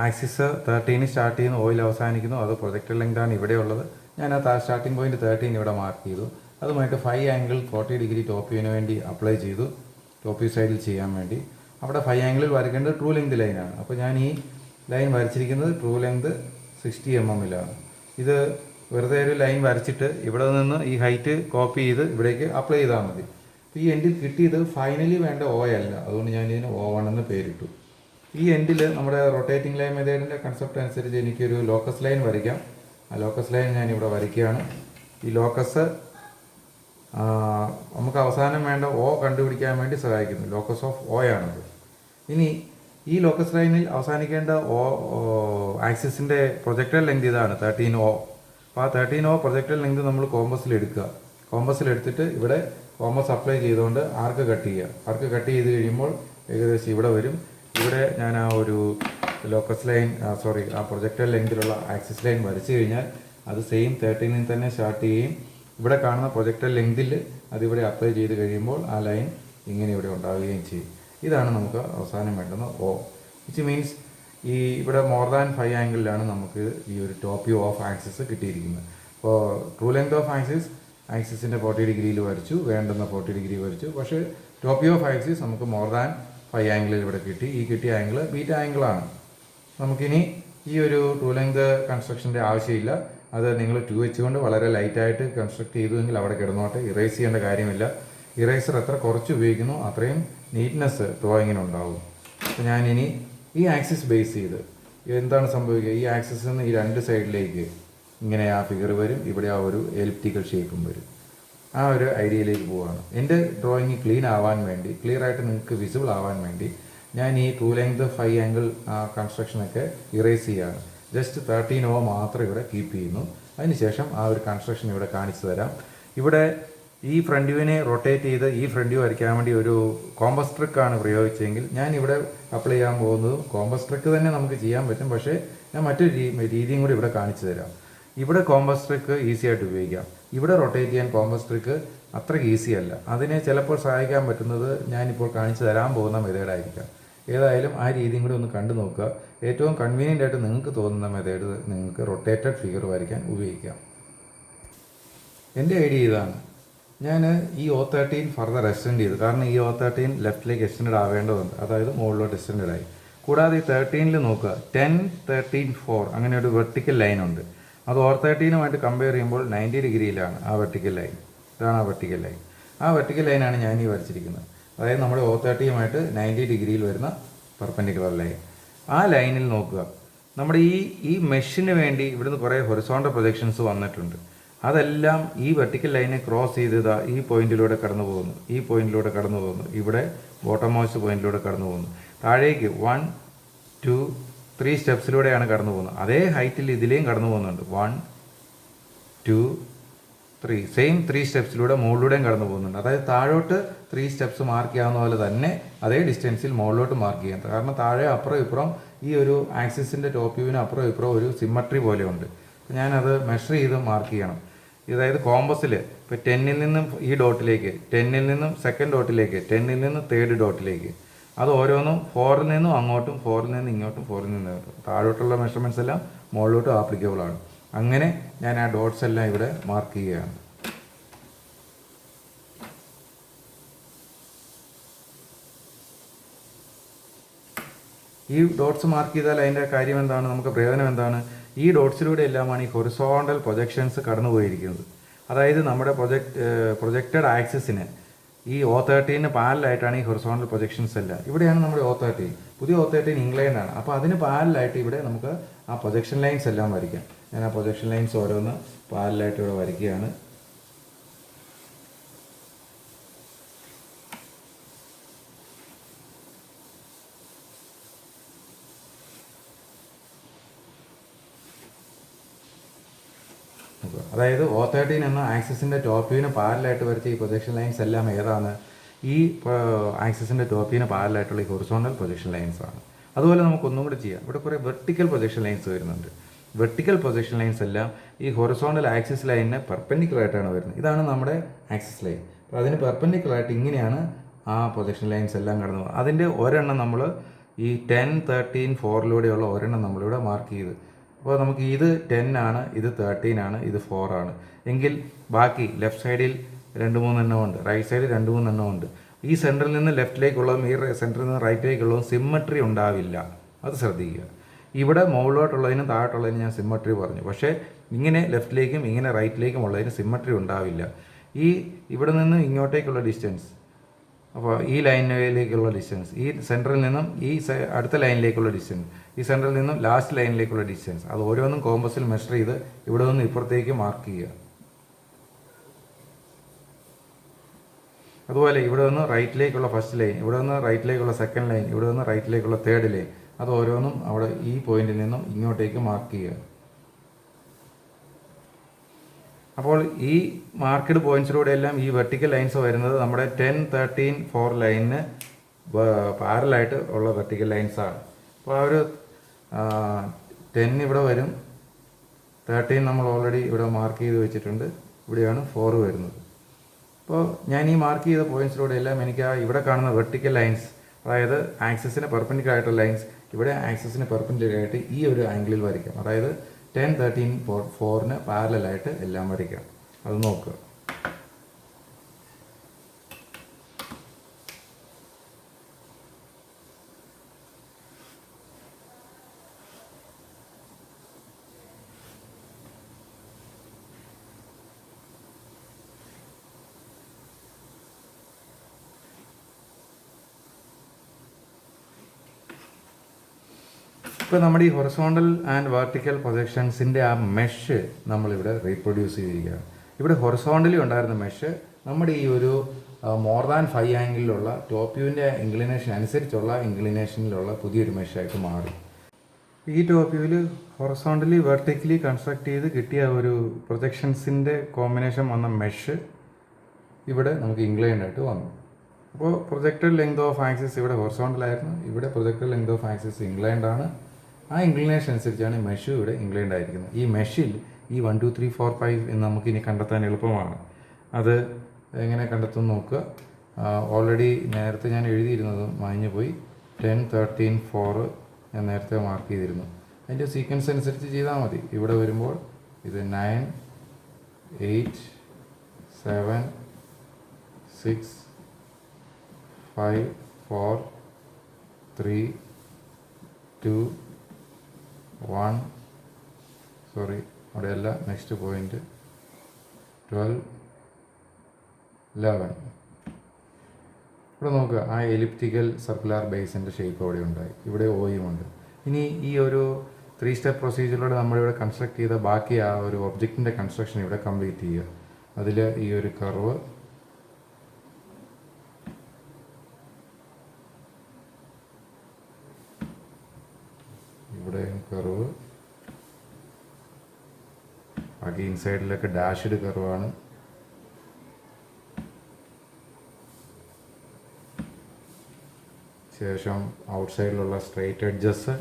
ആക്സിസ് 13 സ്റ്റാർട്ട് ചെയ്യുന്നു, ഓയിൽ അവസാനിക്കുന്നു. അത് പ്രൊജക്റ്റഡ് ലെങ്താണ് ഇവിടെയുള്ളത്. ഞാൻ ആ സ്റ്റാർട്ടിംഗ് പോയിന്റ് 13 ഇവിടെ മാർക്ക് ചെയ്തു. അതുമായിട്ട് 5 ആംഗിൾ 40 ഡിഗ്രി ടോപ്പ് വ്യൂവിന് വേണ്ടി അപ്ലൈ ചെയ്തു, ടോപ്പ് വ്യൂ സൈഡിൽ ചെയ്യാൻ വേണ്ടി. അവിടെ 5 ആംഗിളിൽ വരയ്ക്കേണ്ടത് ട്രൂ ലെങ്ത് ലൈനാണ്. അപ്പോൾ ഞാൻ ഈ ലൈൻ വരച്ചിരിക്കുന്നത് ട്രൂ ലെങ്ത് 60 mm ഇത് വെറുതെ ഒരു ലൈൻ വരച്ചിട്ട് ഇവിടെ നിന്ന് ഈ ഹൈറ്റ് കോപ്പി ചെയ്ത് ഇവിടേക്ക് അപ്ലൈ ചെയ്താൽ മതി. ഈ എൻഡിൽ കിട്ടിയത് ഫൈനലി വേണ്ട O അല്ല, അതുകൊണ്ട് ഞാൻ ഇതിന് O1 എന്ന് പേരിട്ടു. ഈ എൻഡിൽ നമ്മുടെ റൊട്ടേറ്റിംഗ് ലൈൻ മെത്തേഡിൻ്റെ കൺസെപ്റ്റ് അനുസരിച്ച് എനിക്കൊരു ലോക്കസ് ലൈൻ വരയ്ക്കാം. ആ ലോക്കസ് ലൈൻ ഞാനിവിടെ വരയ്ക്കുകയാണ്. ഈ ലോക്കസ് നമുക്ക് അവസാനം വേണ്ട O കണ്ടുപിടിക്കാൻ വേണ്ടി സഹായിക്കുന്നു. ലോക്കസ് ഓഫ് O ആണത്. ഇനി ഈ ലോക്കസ് ലൈനിൽ അവസാനിക്കേണ്ട ആക്സിസിൻ്റെ പ്രൊജക്റ്റഡ് ലെങ്ത് ഇതാണ് 13O. അപ്പോൾ ആ 13O പ്രൊജക്റ്റഡ് ലെങ്ത് നമ്മൾ കോമ്പസിലെടുക്കുക. കോമ്പസിലെടുത്തിട്ട് ഇവിടെ കോമ്പസ് അപ്ലൈ ചെയ്തുകൊണ്ട് ആർക്ക് കട്ട് ചെയ്യുക. ആർക്ക് കട്ട് ചെയ്ത് കഴിയുമ്പോൾ ഏകദേശം ഇവിടെ വരും. ഇവിടെ ഞാൻ ആ ഒരു ലോക്കസ് ലൈൻ ആ പ്രൊജക്റ്റഡ് ലെങ്തിലുള്ള ആക്സിസ് ലൈൻ വരച്ചു കഴിഞ്ഞാൽ അത് സെയിം 13 തന്നെ സ്റ്റാർട്ട് ചെയ്യുകയും ഇവിടെ കാണുന്ന പ്രൊജക്റ്റഡ് ലെങ്തിൽ അതിവിടെ അപ്ലൈ ചെയ്ത് കഴിയുമ്പോൾ ആ ലൈൻ ഇങ്ങനെ ഇവിടെ ഉണ്ടാവുകയും ചെയ്യും. ഇതാണ് നമുക്ക് അവസാനം വേണ്ടുന്ന O, വിച്ച് മീൻസ് ഈ ഇവിടെ മോർ ദാൻ 5 ആംഗിളിലാണ് നമുക്ക് ഈ ഒരു ടോപ്പ് വ്യൂ ഓഫ് ആക്സിസ് കിട്ടിയിരിക്കുന്നത്. അപ്പോൾ ട്രൂ ലെങ്ത് ഓഫ് ആക്സിസിൻ്റെ 40 ഡിഗ്രിയിൽ വരച്ചു, വേണ്ടുന്ന 40 ഡിഗ്രി വരച്ചു. പക്ഷേ ടോപ്പ് വ്യൂ ഓഫ് ആക്സിസ് നമുക്ക് മോർ ദാൻ 5 ആംഗിളിൽ ഇവിടെ കിട്ടി. ഈ കിട്ടിയ ആംഗിൾ ബീറ്റ ആംഗിളാണ്. നമുക്കിനി ഈ ഒരു ട്രൂ ലെങ്ത് കൺസ്ട്രക്ഷൻ്റെ ആവശ്യമില്ല. അത് നിങ്ങൾ 2H കൊണ്ട് വളരെ ലൈറ്റായിട്ട് കൺസ്ട്രക്ട് ചെയ്തുവെങ്കിൽ അവിടെ കിടന്നോട്ടെ, ഇറേസ് ചെയ്യേണ്ട കാര്യമില്ല. ഇറേസർ എത്ര കുറച്ച് ഉപയോഗിക്കുന്നു അത്രയും നീറ്റ്നെസ് ഡ്രോയിങ്ങിനുണ്ടാവും. അപ്പോൾ ഞാനിനി ഈ ആക്സിസ് ബേസ് ചെയ്ത് എന്താണ് സംഭവിക്കുക, ഈ ആക്സിസിൽ നിന്ന് ഈ 2 സൈഡിലേക്ക് ഇങ്ങനെ ആ ഫിഗർ വരും. ഇവിടെ ആ ഒരു എലിപ്റ്റിക്കൽ ഷേപ്പും വരും. ആ ഒരു ഐഡിയയിലേക്ക് പോവുകയാണ്. എൻ്റെ ഡ്രോയിങ് ക്ലീൻ ആവാൻ വേണ്ടി, ക്ലിയർ ആയിട്ട് നിങ്ങൾക്ക് വിസിബിൾ ആവാൻ വേണ്ടി ഞാൻ ഈ ട്രൂ ലെങ്ത് 5 ആംഗിൾ കൺസ്ട്രക്ഷനൊക്കെ ഇറേസ് ചെയ്യുകയാണ്. ജസ്റ്റ് 13O മാത്രം ഇവിടെ കീപ്പ് ചെയ്യുന്നു. അതിനുശേഷം ആ ഒരു കൺസ്ട്രക്ഷൻ ഇവിടെ കാണിച്ചു തരാം. ഇവിടെ ഈ ഫ്രണ്ട് വ്യൂവിനെ റൊട്ടേറ്റ് ചെയ്ത് ഈ ഫ്രണ്ട് വ്യൂ വരയ്ക്കാൻ വേണ്ടി ഒരു കോമ്പസ് ട്രിക്കാണ് പ്രയോഗിച്ചെങ്കിൽ ഞാൻ ഇവിടെ അപ്ലൈ ചെയ്യാൻ പോകുന്നത് കോമ്പസ് ട്രിക്ക് തന്നെ നമുക്ക് ചെയ്യാൻ പറ്റും. പക്ഷേ ഞാൻ മറ്റൊരു രീതിയും കൂടി ഇവിടെ കാണിച്ചു തരാം. ഇവിടെ കോമ്പസ് ട്രിക്ക് ഈസി ആയിട്ട് ഉപയോഗിക്കാം. ഇവിടെ റൊട്ടേറ്റ് ചെയ്യാൻ കോമ്പസ് ട്രിക്ക് അത്രയ്ക്ക് ഈസി അല്ല. അതിനെ ചിലപ്പോൾ സഹായിക്കാൻ പറ്റുന്നത് ഞാനിപ്പോൾ കാണിച്ചു തരാൻ പോകുന്ന മെത്തേഡായിരിക്കാം. ഏതായാലും ആ രീതിയും കൂടി ഒന്ന് കണ്ടു നോക്കുക. ഏറ്റവും കൺവീനിയൻ്റ് ആയിട്ട് നിങ്ങൾക്ക് തോന്നുന്ന മെത്തേഡ് നിങ്ങൾക്ക് റൊട്ടേറ്റഡ് ഫിഗർ വരയ്ക്കാൻ ഉപയോഗിക്കാം. എൻ്റെ ഐഡിയ ഇതാണ്. ഞാൻ ഈ O13 ഫർദർ എക്സ്റ്റെൻഡ് ചെയ്തു. കാരണം ഈ O13 ലെഫ്റ്റിലേക്ക് എക്സ്റ്റെൻഡ് ആവേണ്ടതുണ്ട്, അതായത് മുകളിലോട്ട് എക്സ്റ്റെൻഡ് ആയി. കൂടാതെ ഈ 13 നോക്കുക, 10, 13, 4 അങ്ങനെ ഒരു വെർട്ടിക്കൽ ലൈനുണ്ട്. അത് O13 കമ്പയർ ചെയ്യുമ്പോൾ 90 ഡിഗ്രിയിലാണ് ആ വെർട്ടിക്കൽ ലൈൻ. ഇതാണ് ആ വെർട്ടിക്കൽ ലൈൻ. ആ വെർട്ടിക്കൽ ലൈനാണ് ഞാൻ ഈ വരച്ചിരിക്കുന്നത്. അതായത് നമ്മുടെ O13 90 ഡിഗ്രിയിൽ വരുന്ന പെർപെൻഡിക്കുലർ ലൈൻ. ആ ലൈനിൽ നോക്കുക, നമ്മുടെ ഈ മെഷിന് വേണ്ടി ഇവിടുന്ന് കുറേ ഹൊറിസോണ്ടൽ പ്രൊജക്ഷൻസ് വന്നിട്ടുണ്ട്. അതെല്ലാം ഈ വെർട്ടിക്കൽ ലൈനെ ക്രോസ് ചെയ്ത് ഈ പോയിന്റിലൂടെ കടന്നു പോകുന്നു, ഈ പോയിന്റിലൂടെ കടന്നു പോകുന്നു, ഇവിടെ ബോട്ടം മോസ്റ്റ് പോയിന്റിലൂടെ കടന്നു പോകുന്നു. താഴേക്ക് 1, 2, 3 സ്റ്റെപ്സിലൂടെയാണ് കടന്നു പോകുന്നത്. അതേ ഹൈറ്റിൽ ഇതിലേയും കടന്നു പോകുന്നുണ്ട്. 1, 2, 3 സെയിം 3 സ്റ്റെപ്സിലൂടെ മുകളിലൂടെയും കടന്നു പോകുന്നുണ്ട്. അതായത് താഴോട്ട് 3 സ്റ്റെപ്സ് മാർക്ക് ചെയ്യാവുന്ന പോലെ തന്നെ അതേ ഡിസ്റ്റൻസിൽ മുകളിലോട്ട് മാർക്ക് ചെയ്യാം. കാരണം താഴെ അപ്പുറം ഇപ്പുറം ഈ ഒരു ആക്സിസിൻ്റെ ടോപ്പ് വ്യൂവിന് അപ്പുറം ഇപ്പുറം ഒരു സിമ്മട്രി പോലെയുണ്ട്. ഞാനത് മെഷർ ചെയ്ത് മാർക്ക് ചെയ്യണം. അതായത് കോമ്പസിൽ ഇപ്പോൾ 10ൽ നിന്നും ഈ ഡോട്ടിലേക്ക്, 10ൽ നിന്നും സെക്കൻഡ് ഡോട്ടിലേക്ക്, 10ൽ നിന്നും തേർഡ് ഡോട്ടിലേക്ക്, അത് ഓരോന്നും 4ൽ നിന്നും അങ്ങോട്ടും, 4ൽ നിന്നും ഇങ്ങോട്ടും, 4ൽ നിന്നും ഇങ്ങോട്ടും, താഴോട്ടുള്ള മെഷർമെൻറ്റ്സ് എല്ലാം മുകളിലോട്ട് ആപ്ലിക്കബിൾ ആണ്. അങ്ങനെ ഞാൻ ആ ഡോട്ട്സ് എല്ലാം ഇവിടെ മാർക്ക് ചെയ്യുകയാണ്. ഈ ഡോട്ട്സ് മാർക്ക് ചെയ്താൽ അതിൻ്റെ കാര്യം എന്താണ്, നമുക്ക് പ്രയോജനം എന്താണ്? ഈ ഡോട്ട്സിലൂടെ എല്ലാമാണ് ഈ ഹൊറിസോണ്ടൽ പ്രൊജക്ഷൻസ് കടന്നുപോയിരിക്കുന്നത്. അതായത് നമ്മുടെ പ്രൊജക്റ്റഡ് ആക്സിസിന് ഈ O13 പാരലായിട്ടാണ് ഈ ഹൊറിസോണ്ടൽ പ്രൊജക്ഷൻസ് എല്ലാം. ഇവിടെയാണ് നമ്മുടെ O13, പുതിയ O13 ഇംഗ്ലണ്ട് ആണ്. അപ്പോൾ അതിന് പാരലായിട്ട് ഇവിടെ നമുക്ക് ആ പ്രൊജക്ഷൻ ലൈൻസ് എല്ലാം വരയ്ക്കാം. ഞാൻ ആ പ്രൊജക്ഷൻ ലൈൻസ് ഓരോന്ന് പാരലായിട്ട് ഇവിടെ വരയ്ക്കുകയാണ്. അതായത് O13 എന്ന ആക്സിസിൻ്റെ ടോപ്പ് വ്യൂവിന് പാരലായിട്ട് വരച്ച ഈ പ്രൊജക്ഷൻ ലൈൻസ് എല്ലാം ഏതാണ്? ഈ ആക്സിസിൻ്റെ ടോപ്പ് വ്യൂവിന് പാരലായിട്ടുള്ള ഈ ഹൊറിസോണ്ടൽ പ്രൊജക്ഷൻ ലൈൻസ് ആണ്. അതുപോലെ നമുക്കൊന്നും കൂടി ചെയ്യാം. ഇവിടെ കുറേ വെർട്ടിക്കൽ പ്രൊജക്ഷൻ ലൈൻസ് വരുന്നുണ്ട്. വെർട്ടിക്കൽ പ്രൊജക്ഷൻ ലൈൻസ് എല്ലാം ഈ ഹൊറിസോണ്ടൽ ആക്സിസ് ലൈനിന് പെർപെൻഡിക്കുലറായിട്ടാണ് വരുന്നത്. ഇതാണ് നമ്മുടെ ആക്സിസ് ലൈൻ. അപ്പോൾ അതിന് പെർപെൻഡിക്കുലറായിട്ട് ഇങ്ങനെയാണ് ആ പ്രൊജക്ഷൻ ലൈൻസ് എല്ലാം കടന്നു പോകുന്നത്. അതിൻ്റെ ഒരെണ്ണം നമ്മൾ ഈ 10, 13, 4ലൂടെയുള്ള ഒരെണ്ണം നമ്മളിവിടെ മാർക്ക് ചെയ്ത്. അപ്പോൾ നമുക്ക് ഇത് 10 ആണ്, ഇത് 13 ആണ്, ഇത് 4 ആണ്. എങ്കിൽ ബാക്കി ലെഫ്റ്റ് സൈഡിൽ 2-3 എണ്ണമുണ്ട്, റൈറ്റ് സൈഡിൽ 2-3 എണ്ണമുണ്ട്. ഈ സെൻറ്ററിൽ നിന്ന് ലെഫ്റ്റിലേക്കുള്ളതും ഈ സെൻറ്ററിൽ നിന്ന് റൈറ്റിലേക്കുള്ളതും സിമ്മട്രി ഉണ്ടാവില്ല. അത് ശ്രദ്ധിക്കുക. ഇവിടെ മുകളിലോട്ടുള്ളതിനും താഴോട്ടുള്ളതിനും ഞാൻ സിമ്മട്രി പറഞ്ഞു. പക്ഷേ ഇങ്ങനെ ലെഫ്റ്റിലേക്കും ഇങ്ങനെ റൈറ്റിലേക്കും ഉള്ളതിന് സിമ്മട്രി ഉണ്ടാവില്ല. ഈ ഇവിടെ നിന്ന് ഇങ്ങോട്ടേക്കുള്ള ഡിസ്റ്റൻസ്, അപ്പോൾ ഈ ലൈനിലേക്കുള്ള ഡിസ്റ്റൻസ്, ഈ സെൻറ്ററിൽ നിന്നും ഈ അടുത്ത ലൈനിലേക്കുള്ള ഡിസ്റ്റൻസ്, ഈ സെൻറ്ററിൽ നിന്നും ലാസ്റ്റ് ലൈനിലേക്കുള്ള ഡിസ്റ്റൻസ്, അത് ഓരോന്നും കോമ്പസിൽ മെഷർ ചെയ്ത് ഇവിടെ നിന്ന് ഇപ്പുറത്തേക്ക് മാർക്ക് ചെയ്യുക. അതുപോലെ ഇവിടെ നിന്ന് റൈറ്റിലേക്കുള്ള ഫസ്റ്റ് ലൈൻ, ഇവിടെ നിന്ന് റൈറ്റിലേക്കുള്ള സെക്കൻഡ് ലൈൻ, ഇവിടെ നിന്ന് റൈറ്റിലേക്കുള്ള തേർഡ് ലൈൻ, അത് ഓരോന്നും അവിടെ ഈ പോയിന്റിൽ നിന്നും ഇങ്ങോട്ടേക്ക് മാർക്ക് ചെയ്യുക. അപ്പോൾ ഈ മാർക്കഡ് പോയിന്റ്സിലൂടെ എല്ലാം ഈ വെർട്ടിക്കൽ ലൈൻസ് വരുന്നത് നമ്മുടെ 10, 13, 4 ലൈനിന് പാരലായിട്ട് ഉള്ള വെർട്ടിക്കൽ ലൈൻസാണ്. അപ്പോൾ ആ ഒരു 10 ഇവിടെ വരും, 13 നമ്മൾ ഓൾറെഡി ഇവിടെ മാർക്ക് ചെയ്ത് വെച്ചിട്ടുണ്ട്, ഇവിടെയാണ് 4 വരുന്നത്. അപ്പോൾ ഞാൻ ഈ മാർക്ക് ചെയ്ത പോയിന്റ്സിലൂടെ എല്ലാം എനിക്ക് ആ ഇവിടെ കാണുന്ന വെർട്ടിക്കൽ ലൈൻസ്, അതായത് ആക്സിസിന് പെർപെൻഡിക്കുലർ ആയിട്ടുള്ള ലൈൻസ് ഇവിടെ ആക്സിസിന് പെർപെൻഡിക്കുലർ ആയിട്ട് ഈ ഒരു ആംഗിളിൽ വരയ്ക്കാം. അതായത് 10, 13, 4ന് പാരലായിട്ട് എല്ലാം വരയ്ക്കാം. അത് നോക്കുക. ഇപ്പോൾ നമ്മുടെ ഈ ഹൊറിസോണ്ടൽ ആൻഡ് വെർട്ടിക്കൽ പ്രൊജക്ഷൻസിൻ്റെ ആ മെഷ് നമ്മളിവിടെ റീപ്രൊഡ്യൂസ് ചെയ്തിരിക്കുകയാണ്. ഇവിടെ ഹൊറിസോണ്ടലി ഉണ്ടായിരുന്ന മെഷ് നമ്മുടെ ഈ ഒരു മോർ ദാൻ 5 ആംഗിളിലുള്ള ടോപ്പ് വ്യൂവിൻ്റെ ഇൻക്ലിനേഷൻ അനുസരിച്ചുള്ള ഇൻക്ലിനേഷനിലുള്ള പുതിയൊരു മെഷായിട്ട് മാറി. ഈ ടോപ്പ് വ്യൂവിൽ ഹൊറിസോണ്ടലി വെർട്ടിക്കലി കൺസ്ട്രക്ട് ചെയ്ത് കിട്ടിയ ഒരു പ്രൊജക്ഷൻസിൻ്റെ കോമ്പിനേഷൻ വന്ന മെഷ് ഇവിടെ നമുക്ക് ഇൻക്ലൈൻഡ് ആയിട്ട് വന്നു. അപ്പോൾ പ്രൊജക്റ്റഡ് ലെങ്ത് ഓഫ് ആക്സിസ് ഇവിടെ ഹൊറിസോണ്ടലായിരുന്നു, ഇവിടെ projected length of axis inclined ആണ്. ആ ഇൻക്ലിനേഷൻ അനുസരിച്ചാണ് മെഷ് ഇവിടെ ഇൻക്ലൈൻഡ് ആയിരിക്കുന്നത്. ഈ മെഷിൽ ഈ 1, 2, 3, 4, 5 എന്ന് നമുക്കിനി കണ്ടെത്താൻ എളുപ്പമാണ്. അത് എങ്ങനെ കണ്ടെത്തും നോക്കുക. ഓൾറെഡി നേരത്തെ ഞാൻ എഴുതിയിരുന്നത് മാഞ്ഞു പോയി. 10, 13, 4 ഞാൻ നേരത്തെ മാർക്ക് ചെയ്തിരുന്നു. അതിൻ്റെ സീക്വൻസ് അനുസരിച്ച് ചെയ്താൽ മതി. ഇവിടെ വരുമ്പോൾ ഇത് 9, 8, 7, 6, 5, 4, 3, 2, 1, സോറി അവിടെയല്ല, നെക്സ്റ്റ് പോയിന്റ് 12, 11. ഇവിടെ നോക്കുക, ആ എലിപ്റ്റിക്കൽ സർക്കുലർ ബേസിൻ്റെ ഷേപ്പ് അവിടെ ഉണ്ടായി, ഇവിടെ ഓയും ഉണ്ട്. ഇനി ഈ ഒരു 3 സ്റ്റെപ്പ് പ്രൊസീജിയറിലൂടെ നമ്മളിവിടെ കൺസ്ട്രക്ട് ചെയ്ത ബാക്കി ആ ഒരു ഒബ്ജക്റ്റിൻ്റെ കൺസ്ട്രക്ഷൻ ഇവിടെ കംപ്ലീറ്റ് ചെയ്യുക. അതിൽ ഈ ഒരു കർവ്, ഇവിടെ കർവ്, ബാക്കി ഇൻസൈഡിലൊക്കെ ഡാഷ്ഡ് കർവാണ്. ശേഷം ഔട്ട്സൈഡിലുള്ള സ്ട്രെയിറ്റ് എഡ്ജസ്,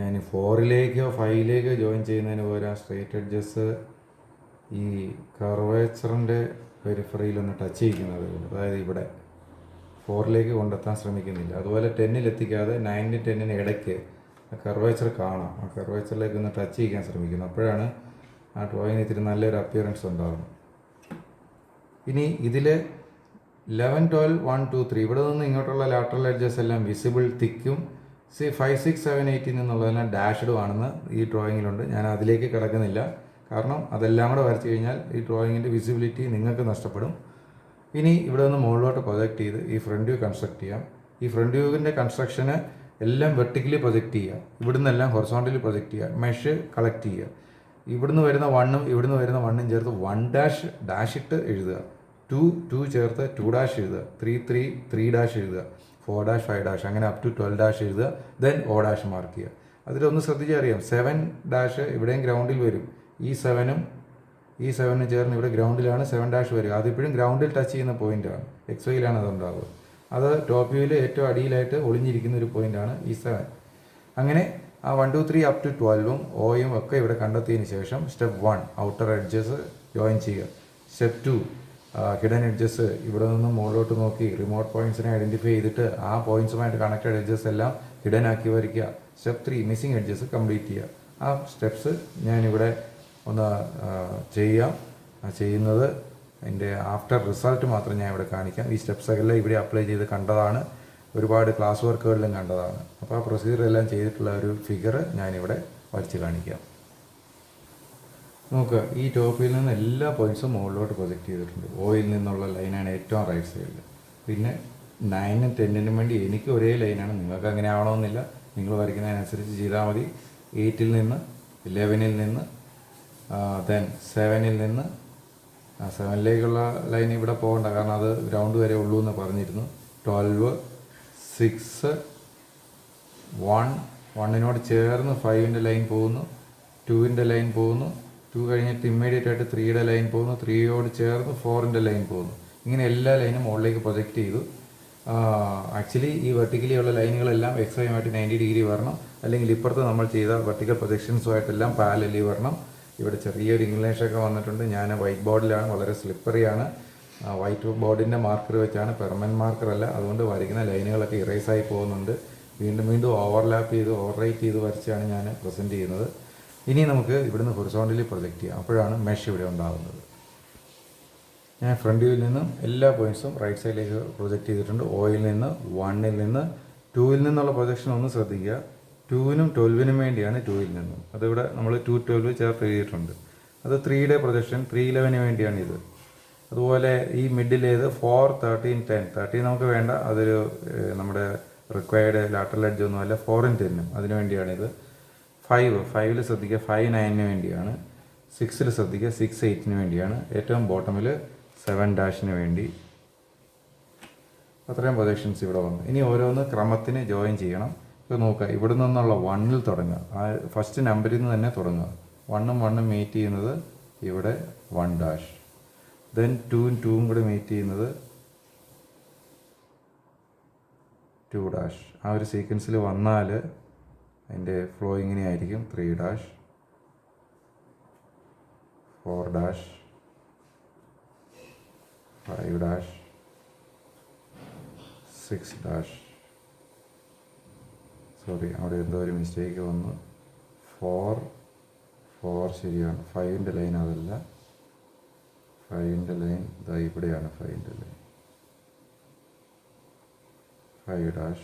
ഞാൻ 4ലേക്കോ 5ലേക്കോ ജോയിൻ ചെയ്യുന്നതിന് പകരം സ്ട്രെയിറ്റ് എഡ്ജസ് ഈ കർവേച്ചറിൻ്റെ പെരിഫറിയിലൊന്ന് ടച്ച് ചെയ്യിക്കുന്നത്, അതായത് ഇവിടെ 4ലേക്ക് കൊണ്ടെത്താൻ ശ്രമിക്കുന്നില്ല. അതുപോലെ 10ൽ എത്തിക്കാതെ 9നും 10നും ഇടയ്ക്ക് കർവേച്ചർ കാണാം, ആ കർവേച്ചറിലേക്ക് ഒന്ന് ടച്ച് ചെയ്യാൻ ശ്രമിക്കുന്നു. അപ്പോഴാണ് ആ ഡ്രോയിങ്ങിന് ഇത്തിരി നല്ലൊരു അപ്പിയറൻസ് ഉണ്ടാകുന്നത്. ഇനി ഇതിൽ 11, 12, 1, 2, 3 ഇവിടെ നിന്ന് ഇങ്ങോട്ടുള്ള ലാറ്ററൽ എഡ്ജസ് എല്ലാം വിസിബിൾ തിക്കും 5, 6, 7, 8 നിന്നുള്ളതെല്ലാം ഡാഷ്ഡും ആണെന്ന് ഈ ഡ്രോയിങ്ങിലുണ്ട്. ഞാൻ അതിലേക്ക് കിടക്കുന്നില്ല, കാരണം അതെല്ലാം കൂടെ വരച്ച് കഴിഞ്ഞാൽ ഈ ഡ്രോയിങ്ങിൻ്റെ വിസിബിലിറ്റി നിങ്ങൾക്ക് നഷ്ടപ്പെടും. ഇനി ഇവിടെ നിന്ന് മുകളിലോട്ട് പ്രൊജക്റ്റ് ചെയ്ത് ഈ ഫ്രണ്ട് വ്യൂ കൺസ്ട്രക്ട് ചെയ്യാം. ഈ ഫ്രണ്ട് വ്യൂവിൻ്റെ കൺസ്ട്രക്ഷന് എല്ലാം വെർട്ടിക്കലി പ്രൊജക്റ്റ് ചെയ്യുക, ഇവിടുന്ന് എല്ലാം ഹൊറിസോണ്ടലി പ്രൊജക്റ്റ് ചെയ്യുക, മെഷ് കളക്ട് ചെയ്യുക. ഇവിടുന്ന് വരുന്ന 1ഉം ഇവിടുന്ന് വരുന്ന 1ഉം ചേർത്ത് 1 ഡാഷ് ഇട്ട് എഴുതുക, 2 ചേർത്ത് 2 എഴുതുക, 3 എഴുതുക, 4 5 അങ്ങനെ അപ് ടു 12 എഴുതുക. ദെൻ O മാർക്ക് ചെയ്യുക. അതിലൊന്ന് ശ്രദ്ധിച്ചാൽ അറിയാം, 7 ഇവിടെയും ഗ്രൗണ്ടിൽ വരും. ഈ 7ഉം ചേർന്ന് ഇവിടെ ഗ്രൗണ്ടിലാണ് 7 വരിക. അതിപ്പോഴും ഗ്രൗണ്ടിൽ ടച്ച് ചെയ്യുന്ന പോയിന്റാണ്, XYയിലാണ് അതുണ്ടാവുക. അത് ടോപ്പ് വ്യൂവിൽ ഏറ്റവും അടിയിലായിട്ട് ഒളിഞ്ഞിരിക്കുന്ന ഒരു പോയിന്റാണ് ഈ 7. അങ്ങനെ ആ 1, 2, 3 അപ് ടു 12ഉം ഓയും ഒക്കെ ഇവിടെ കണ്ടെത്തിയതിന് ശേഷം സ്റ്റെപ്പ് 1 ഔട്ടർ എഡ്ജസ് ജോയിൻ ചെയ്യുക. സ്റ്റെപ്പ് 2 ഹിഡൻ എഡ്ജസ് ഇവിടെ നിന്ന് മുകളിലോട്ട് നോക്കി റിമോട്ട് പോയിന്റ്സിനെ ഐഡൻറ്റിഫൈ ചെയ്തിട്ട് ആ പോയിന്റ്സുമായിട്ട് കണക്റ്റഡ് എഡ്ജസ് എല്ലാം ഹിഡൻ ആക്കി വരയ്ക്കുക. സ്റ്റെപ്പ് 3 മിസ്സിംഗ് എഡ്ജസ് കംപ്ലീറ്റ് ചെയ്യുക. ആ സ്റ്റെപ്സ് ഞാനിവിടെ ഒന്ന് ചെയ്യുന്നത് അതിൻ്റെ ആഫ്റ്റർ റിസൾട്ട് മാത്രം ഞാൻ ഇവിടെ കാണിക്കാം. ഈ സ്റ്റെപ്സെല്ലാം ഇവിടെ അപ്ലൈ ചെയ്ത് കണ്ടതാണ്, ഒരുപാട് ക്ലാസ് വർക്കുകളിലും കണ്ടതാണ്. അപ്പോൾ ആ പ്രൊസീജിയറെല്ലാം ചെയ്തിട്ടുള്ള ഒരു ഫിഗർ ഞാനിവിടെ വരച്ച് കാണിക്കാം. നോക്കുക, ഈ ടോപ്പിൽ നിന്ന് എല്ലാ പോയിൻറ്റ്സും മുകളിലോട്ട് പ്രൊജക്റ്റ് ചെയ്തിട്ടുണ്ട്. ഓയിൽ നിന്നുള്ള ലൈനാണ് ഏറ്റവും റൈറ്റ് സൈഡിൽ. പിന്നെ 9നും 10നും വേണ്ടി എനിക്ക് ഒരേ ലൈനാണ്, നിങ്ങൾക്ക് അങ്ങനെ ആവണമെന്നില്ല, നിങ്ങൾ വരയ്ക്കുന്നതിനനുസരിച്ച് ചെയ്താൽ മതി. 8ൽ നിന്ന് 11ൽ നിന്ന് ദെൻ 7ൽ നിന്ന് 7ലേക്കുള്ള ലൈൻ ഇവിടെ പോകണ്ട, കാരണം അത് ഗ്രൗണ്ട് വരെ ഉള്ളൂ എന്ന് പറഞ്ഞിരുന്നു. 12, 6, 1 ചേർന്ന് 5ൻ്റെ ലൈൻ പോകുന്നു, 2ൻ്റെ ലൈൻ പോകുന്നു, 2 കഴിഞ്ഞിട്ട് ഇമ്മീഡിയറ്റ് ആയിട്ട് 3യുടെ ലൈൻ പോകുന്നു, 3യോട് ചേർന്ന് 4ൻ്റെ ലൈൻ പോകുന്നു. ഇങ്ങനെ എല്ലാ ലൈനും മുകളിലേക്ക് പ്രൊജക്റ്റ് ചെയ്തു. ആക്ച്വലി ഈ വെർട്ടിക്കലി ഉള്ള ലൈനുകളെല്ലാം XYയുമായിട്ട് 90 ഡിഗ്രി വരണം, അല്ലെങ്കിൽ ഇപ്പുറത്ത് നമ്മൾ ചെയ്ത വെർട്ടിക്കൽ പ്രൊജക്ഷൻസുമായിട്ടെല്ലാം പാരലലി വരണം. ഇവിടെ ചെറിയൊരു ഇംഗ്ലീഷൊക്കെ വന്നിട്ടുണ്ട്. ഞാൻ വൈറ്റ് ബോർഡിലാണ്, വളരെ സ്ലിപ്പറിയാണ്. വൈറ്റ് ബോർഡിൻ്റെ മാർക്കർ വെച്ചാണ്, പെർമനൻറ്റ് മാർക്കറല്ല. അതുകൊണ്ട് വരയ്ക്കുന്ന ലൈനുകളൊക്കെ ഇറേസായി പോകുന്നുണ്ട്. വീണ്ടും ഓവർലാപ്പ് ചെയ്ത് ഓവർറൈറ്റ് ചെയ്ത് വരച്ചാണ് ഞാൻ പ്രസൻറ്റ് ചെയ്യുന്നത്. ഇനി നമുക്ക് ഇവിടുന്ന് ഹൊറിസോണ്ടലി പ്രൊജക്റ്റ് ചെയ്യാം, അപ്പോഴാണ് മെഷ് ഇവിടെ ഉണ്ടാകുന്നത്. ഞാൻ ഫ്രണ്ട് വ്യൂവിൽ നിന്നും എല്ലാ പോയിൻറ്റ്സും റൈറ്റ് സൈഡിലേക്ക് പ്രൊജക്റ്റ് ചെയ്തിട്ടുണ്ട്. ഓയിൽ നിന്ന് 1ൽ നിന്ന് 2ൽ നിന്നുള്ള പ്രൊജക്ഷൻ ഒന്ന് ശ്രദ്ധിക്കുക. 2നും 12നും വേണ്ടിയാണ് 2ൽ നിന്നും, അതിവിടെ നമ്മൾ 2, 12 ചേർത്ത് എഴുതിയിട്ടുണ്ട്. അത് 3യുടെ പ്രൊജക്ഷൻ 311 വേണ്ടിയാണ് ഇത്. അതുപോലെ ഈ മിഡിലേത് 4, 13, 10. 13 നമുക്ക് വേണ്ട, അതൊരു നമ്മുടെ റിക്വയർഡ് ലാറ്ററൽ എഡ്ജ് ഒന്നുമല്ല. 4ഉം 10ഉം അതിന് വേണ്ടിയാണിത്. 5ൽ ശ്രദ്ധിക്കുക, 5 9ന് വേണ്ടിയാണ്. 6ൽ ശ്രദ്ധിക്കുക, 6 8ന് വേണ്ടിയാണ്. ഏറ്റവും ബോട്ടമിൽ 7 വേണ്ടി. അത്രയും പ്രൊജക്ഷൻസ് ഇവിടെ വന്നു. ഇനി ഓരോന്ന് ക്രമത്തിന് ജോയിൻ ചെയ്യണം. ഇപ്പോൾ നോക്കുക, ഇവിടെ നിന്നുള്ള 1ൽ തുടങ്ങുക, ആ ഫസ്റ്റ് നമ്പറിൽ നിന്ന് തന്നെ തുടങ്ങുക. 1ഉം 1ഉം മീറ്റ് ചെയ്യുന്നത് ഇവിടെ 1 ദെൻ 2ഉം 2ഉം കൂടെ മീറ്റ് ചെയ്യുന്നത് 2 ആ ഒരു സീക്വൻസിൽ വന്നാൽ അതിൻ്റെ ഫ്ലോ ഇങ്ങനെ ആയിരിക്കും. 3 4 5 6 സോറി, അവിടെ എന്തോ ഒരു മിസ്റ്റേക്ക് വന്നു. 4 ശരിയാണ്. 5ൻ്റെ ലൈൻ അതല്ല, 5ൻ്റെ ലൈൻ ഇതാ ഇവിടെയാണ്. 5ൻ്റെ ലൈൻ 5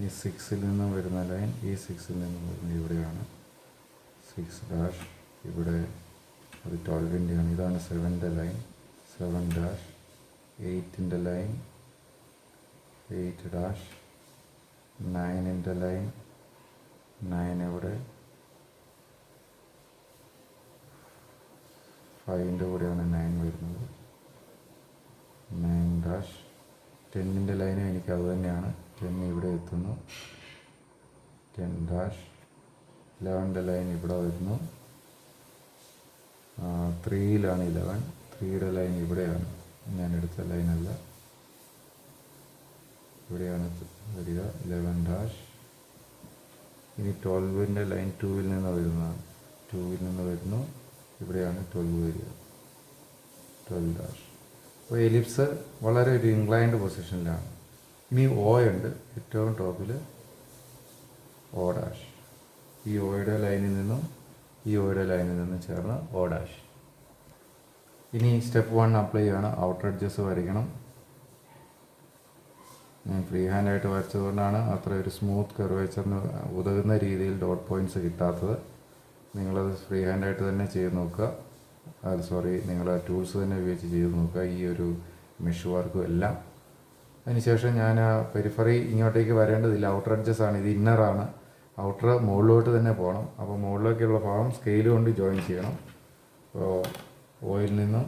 ഈ 6ൽ നിന്നും വരുന്ന ലൈൻ ഈ 6ൽ നിന്നും വരുന്നത് ഇവിടെയാണ്. 6 ഇവിടെ അത് 12ൻ്റെയാണ്. ഇതാണ് 7ൻ്റെ ലൈൻ. 7 8ൻ്റെ ലൈൻ 8 9ൻ്റെ ലൈൻ 9 ഇവിടെ 5ൻ്റെ കൂടെയാണ് 9 വരുന്നത്. 9 10ൻ്റെ ലൈനും എനിക്ക് അത് തന്നെയാണ്. 10 ഇവിടെ എത്തുന്നു. 10 11ൻ്റെ ലൈൻ ഇവിടെ വരുന്നു. 3യിലാണ് 11. 3യുടെ ലൈൻ ഇവിടെയാണ്, ഞാൻ എടുത്ത ലൈനല്ല. ഇവിടെയാണ് വരിക 11 ഡാഷ്. ഇനി 12ൻ്റെ ലൈൻ 2-ൽ നിന്ന് വരുന്നതാണ്. 2-ൽ നിന്ന് വരുന്നു, ഇവിടെയാണ് 12 വരിക, 12 ഡാഷ്. അപ്പോൾ എലിപ്സ് വളരെ ഒരു ഇൻക്ലൈൻഡ് പൊസിഷനിലാണ്. ഇനി O ഉണ്ട് ഏറ്റവും ടോപ്പിൽ, O ഡാഷ്. ഈ ഓയുടെ ലൈനിൽ നിന്നും ഈ ഓയുടെ ലൈനിൽ നിന്നും ചേർന്ന് O ഡാഷ്. ഇനി സ്റ്റെപ്പ് 1 അപ്ലൈ ചെയ്യണം. ഔട്ടർ എഡ്ജസ് വരയ്ക്കണം. ഞാൻ ഫ്രീ ഹാൻഡായിട്ട് വരച്ചതുകൊണ്ടാണ് അത്ര ഒരു സ്മൂത്ത് കർവേച്ചറിന് ഉതകുന്ന രീതിയിൽ ഡോട്ട് പോയിൻറ്റ്സ് കിട്ടാത്തത്. നിങ്ങളത് ഫ്രീ ഹാൻഡായിട്ട് തന്നെ ചെയ്ത് നോക്കുക. നിങ്ങൾ ടൂൾസ് തന്നെ ഉപയോഗിച്ച് ചെയ്ത് നോക്കുക, ഈ ഒരു മെഷ് വർക്കും എല്ലാം. അതിനുശേഷം ഞാൻ പെരിഫറി ഇങ്ങോട്ടേക്ക് വരേണ്ടതില്ല, ഔട്ടർ എഡ്ജസ് ആണ്. ഇത് ഇന്നറാണ്. ഔട്ടർ മുകളിലോട്ട് തന്നെ പോകണം. അപ്പോൾ മുകളിലേക്കുള്ള ഭാഗം സ്കെയിൽ കൊണ്ട് ജോയിൻ ചെയ്യണം. അപ്പോൾ ഓയിൽ നിന്നും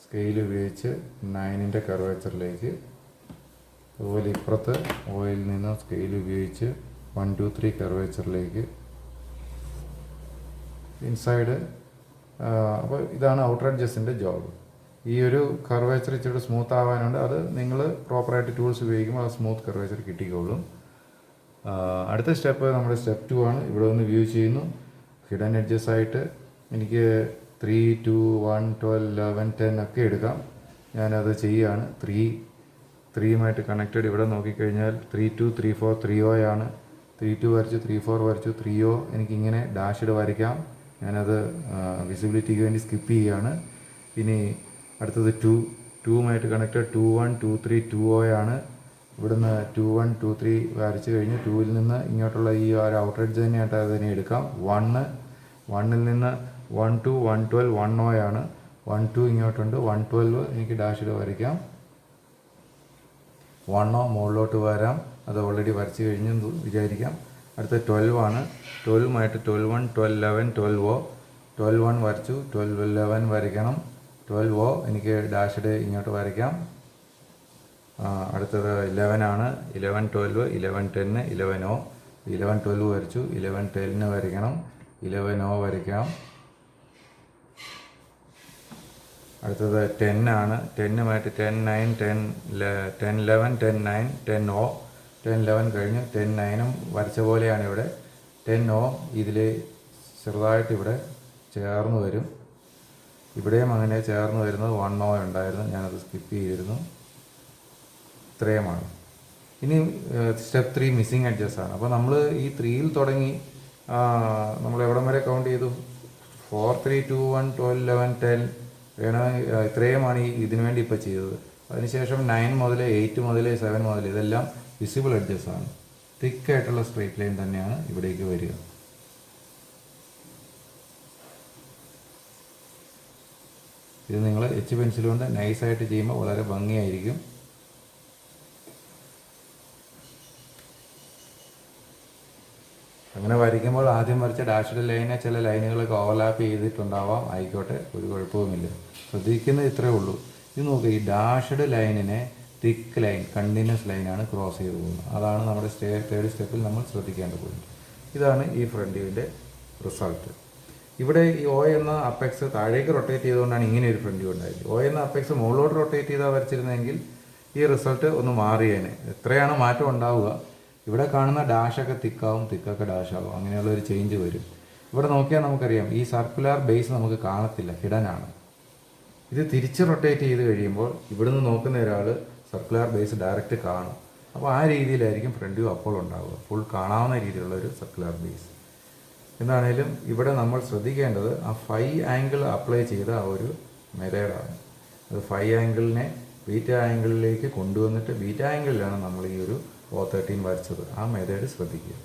സ്കെയിൽ ഉപയോഗിച്ച് 9ൻ്റെ കർവേച്ചറിലേക്ക്, അതുപോലെ ഇപ്പുറത്ത് ഓയിൽ നിന്നും സ്കെയിൽ ഉപയോഗിച്ച് 1, 2, 3 കർവേച്ചറിലേക്ക് ഇൻസൈഡ്. അപ്പോൾ ഇതാണ് ഔട്ടർ എഡ്ജസിൻ്റെ ജോബ്. ഈ ഒരു കർവേച്ചർ ഇച്ചിരി സ്മൂത്ത് ആവാനുണ്ട്. അത് നിങ്ങൾ പ്രോപ്പറായിട്ട് ടൂൾസ് ഉപയോഗിക്കുമ്പോൾ ആ സ്മൂത്ത് കർവേച്ചർ കിട്ടിക്കോളും. അടുത്ത സ്റ്റെപ്പ് നമ്മുടെ സ്റ്റെപ്പ് 2 ആണ്. ഇവിടെ ഒന്ന് വ്യൂ ചെയ്യുന്നു. ഹിഡൻ എഡ്ജസ് ആയിട്ട് എനിക്ക് 3, 2, 1, 12, 11, 10 ഒക്കെ എടുക്കാം. ഞാനത് ചെയ്യുകയാണ്. 3യുമായിട്ട് കണക്റ്റഡ്. ഇവിടെ നോക്കിക്കഴിഞ്ഞാൽ 3, 2, 3, 4 3O ആണ്. 3, 2 വരച്ചു, 3, 4 വരച്ചു, 3O. എനിക്കിങ്ങനെ ഡാഷിഡ് വരയ്ക്കാം. ഞാനത് വിസിബിലിറ്റിക്ക് വേണ്ടി സ്കിപ്പ് ചെയ്യുകയാണ്. ഇനി അടുത്തത് 2യുമായിട്ട് കണക്റ്റഡ് 2, 1, 2, 3 2O ആണ്. ഇവിടുന്ന് 2, 1, 2, 3 വരച്ച് കഴിഞ്ഞ് 2-ൽ നിന്ന് ഇങ്ങോട്ടുള്ള ഈ ഒരു ഔട്ടർ എഡ്ജ് തന്നെയായിട്ട് അതിനെ എടുക്കാം. 1ൽ നിന്ന് 1, 2, 1, 12 1O ആണ്. 1, 2 ഇങ്ങോട്ടുണ്ട്. 1, 12 എനിക്ക് ഡാഷിഡ് വരയ്ക്കാം. 1O മുകളിലോട്ട് വരാം. അത് ഓൾറെഡി വരച്ച് കഴിഞ്ഞെന്ന് വിചാരിക്കാം. അടുത്ത 12 ആണ്. 12യുമായിട്ട് 12, 1, 12, 11 12O. 12, 1 വരച്ചു. 12, 11 വരയ്ക്കണം. 12O എനിക്ക് ഡാഷിഡ് ഇങ്ങോട്ട് വരയ്ക്കാം. അടുത്തത് 11 ആണ്. 11, 12, 11, 10 11O. 11, 12 വരച്ചു. 11, 10 വരയ്ക്കണം. 11O വരയ്ക്കാം. അടുത്തത് 10 ആണ്. 10യുമായിട്ട് 10, 9 10 11 10 9 10O. 10, 11 കഴിഞ്ഞു. 10, 9ഉം വരച്ച പോലെയാണ് ഇവിടെ. 10O ഇതിൽ ചെറുതായിട്ട് ഇവിടെ ചേർന്ന് വരും. ഇവിടെയും അങ്ങനെ ചേർന്ന് വരുന്നത് 1O ഉണ്ടായിരുന്നു. ഞാനത് സ്കിപ്പ് ചെയ്തിരുന്നു. ഇത്രയുമാണ്. ഇനി സ്റ്റെപ്പ് 3 മിസ്സിങ് എഡ്ജസ് ആണ്. അപ്പോൾ നമ്മൾ ഈ 3യിൽ തുടങ്ങി നമ്മൾ എവിടം വരെ കൗണ്ട് ചെയ്തു? 4, 3, 2, 1, 12, 11 10 വേണമെങ്കിൽ ഇത്രയുമാണ് ഇതിനു വേണ്ടി ഇപ്പോൾ ചെയ്തത്. അതിനുശേഷം 9 മുതൽ 8 മുതൽ 7 മുതൽ ഇതെല്ലാം വിസിബിൾ എഡ്ജസ് ആണ്. തിക്കായിട്ടുള്ള സ്ട്രെയിറ്റ് ലൈൻ തന്നെയാണ് ഇവിടേക്ക് വരിക. ഇത് നിങ്ങൾ എച്ച് പെൻസിൽ കൊണ്ട് നൈസായിട്ട് ചെയ്യുമ്പോൾ വളരെ ഭംഗിയായിരിക്കും. അങ്ങനെ വരയ്ക്കുമ്പോൾ ആദ്യം വരച്ച ഡാഷ്ഡ് ലൈനെ ചില ലൈനുകളൊക്കെ ഓവർലാപ്പ് ചെയ്തിട്ടുണ്ടാവാം. ആയിക്കോട്ടെ, ഒരു കുഴപ്പവുമില്ല. ശ്രദ്ധിക്കുന്നത് ഇത്രയേ ഉള്ളൂ. ഇത് നോക്കുക, ഈ ഡാഷ്ഡ് ലൈനിനെ തിക്ക് ലൈൻ, കണ്ടിന്യൂസ് ലൈനാണ് ക്രോസ് ചെയ്ത് പോകുന്നത്. അതാണ് നമ്മുടെ തേർഡ് സ്റ്റെപ്പിൽ നമ്മൾ ശ്രദ്ധിക്കേണ്ട പോയിന്റ്. ഇതാണ് ഈ ഫ്രണ്ട് വ്യൂവിൻ്റെ റിസൾട്ട്. ഇവിടെ ഈ O എന്ന അപ്പെക്സ് താഴേക്ക് റൊട്ടേറ്റ് ചെയ്തുകൊണ്ടാണ് ഇങ്ങനെ ഒരു ഫ്രണ്ട് വ്യൂ ഉണ്ടായത്. O എന്ന അപ്പെക്സ് മുകളിലോട്ട് റൊട്ടേറ്റ് ചെയ്താൽ വരച്ചിരുന്നെങ്കിൽ ഈ റിസൾട്ട് ഒന്ന് മാറിയേനെ. എത്രയാണ് മാറ്റം ഉണ്ടാവുക? ഇവിടെ കാണുന്ന ഡാഷൊക്കെ തിക്കാവും, തിക്കൊക്കെ ഡാഷാവും. അങ്ങനെയുള്ള ഒരു ചേഞ്ച് വരും. ഇവിടെ നോക്കിയാൽ നമുക്കറിയാം ഈ സർക്കുലർ ബേസ് നമുക്ക് കാണത്തില്ല, ഹിഡൻ ആണ്. ഇത് തിരിച്ച് റൊട്ടേറ്റ് ചെയ്ത് കഴിയുമ്പോൾ ഇവിടുന്ന് നോക്കുന്ന ഒരാൾ സർക്കുലർ ബേസ് ഡയറക്റ്റ് കാണും. അപ്പോൾ ആ രീതിയിലായിരിക്കും ഫ്രണ്ട് വ്യൂ അപ്പോൾ ഉണ്ടാവുക, ഫുൾ കാണാവുന്ന രീതിയിലുള്ള ഒരു സർക്കുലർ ബേസ്. എന്താണേലും ഇവിടെ നമ്മൾ ശ്രദ്ധിക്കേണ്ടത് ആ 5 ആംഗിൾ അപ്ലൈ ചെയ്ത ആ ഒരു മെത്തേഡാണ്. അത് 5 ആംഗിളിനെ ബീറ്റ ആംഗിളിലേക്ക് കൊണ്ടുവന്നിട്ട് ബീറ്റ ആംഗിളിലാണ് നമ്മൾ ഈ ഒരു O13 വരച്ചത്. ആ മെത്തേഡ് ശ്രദ്ധിക്കുക.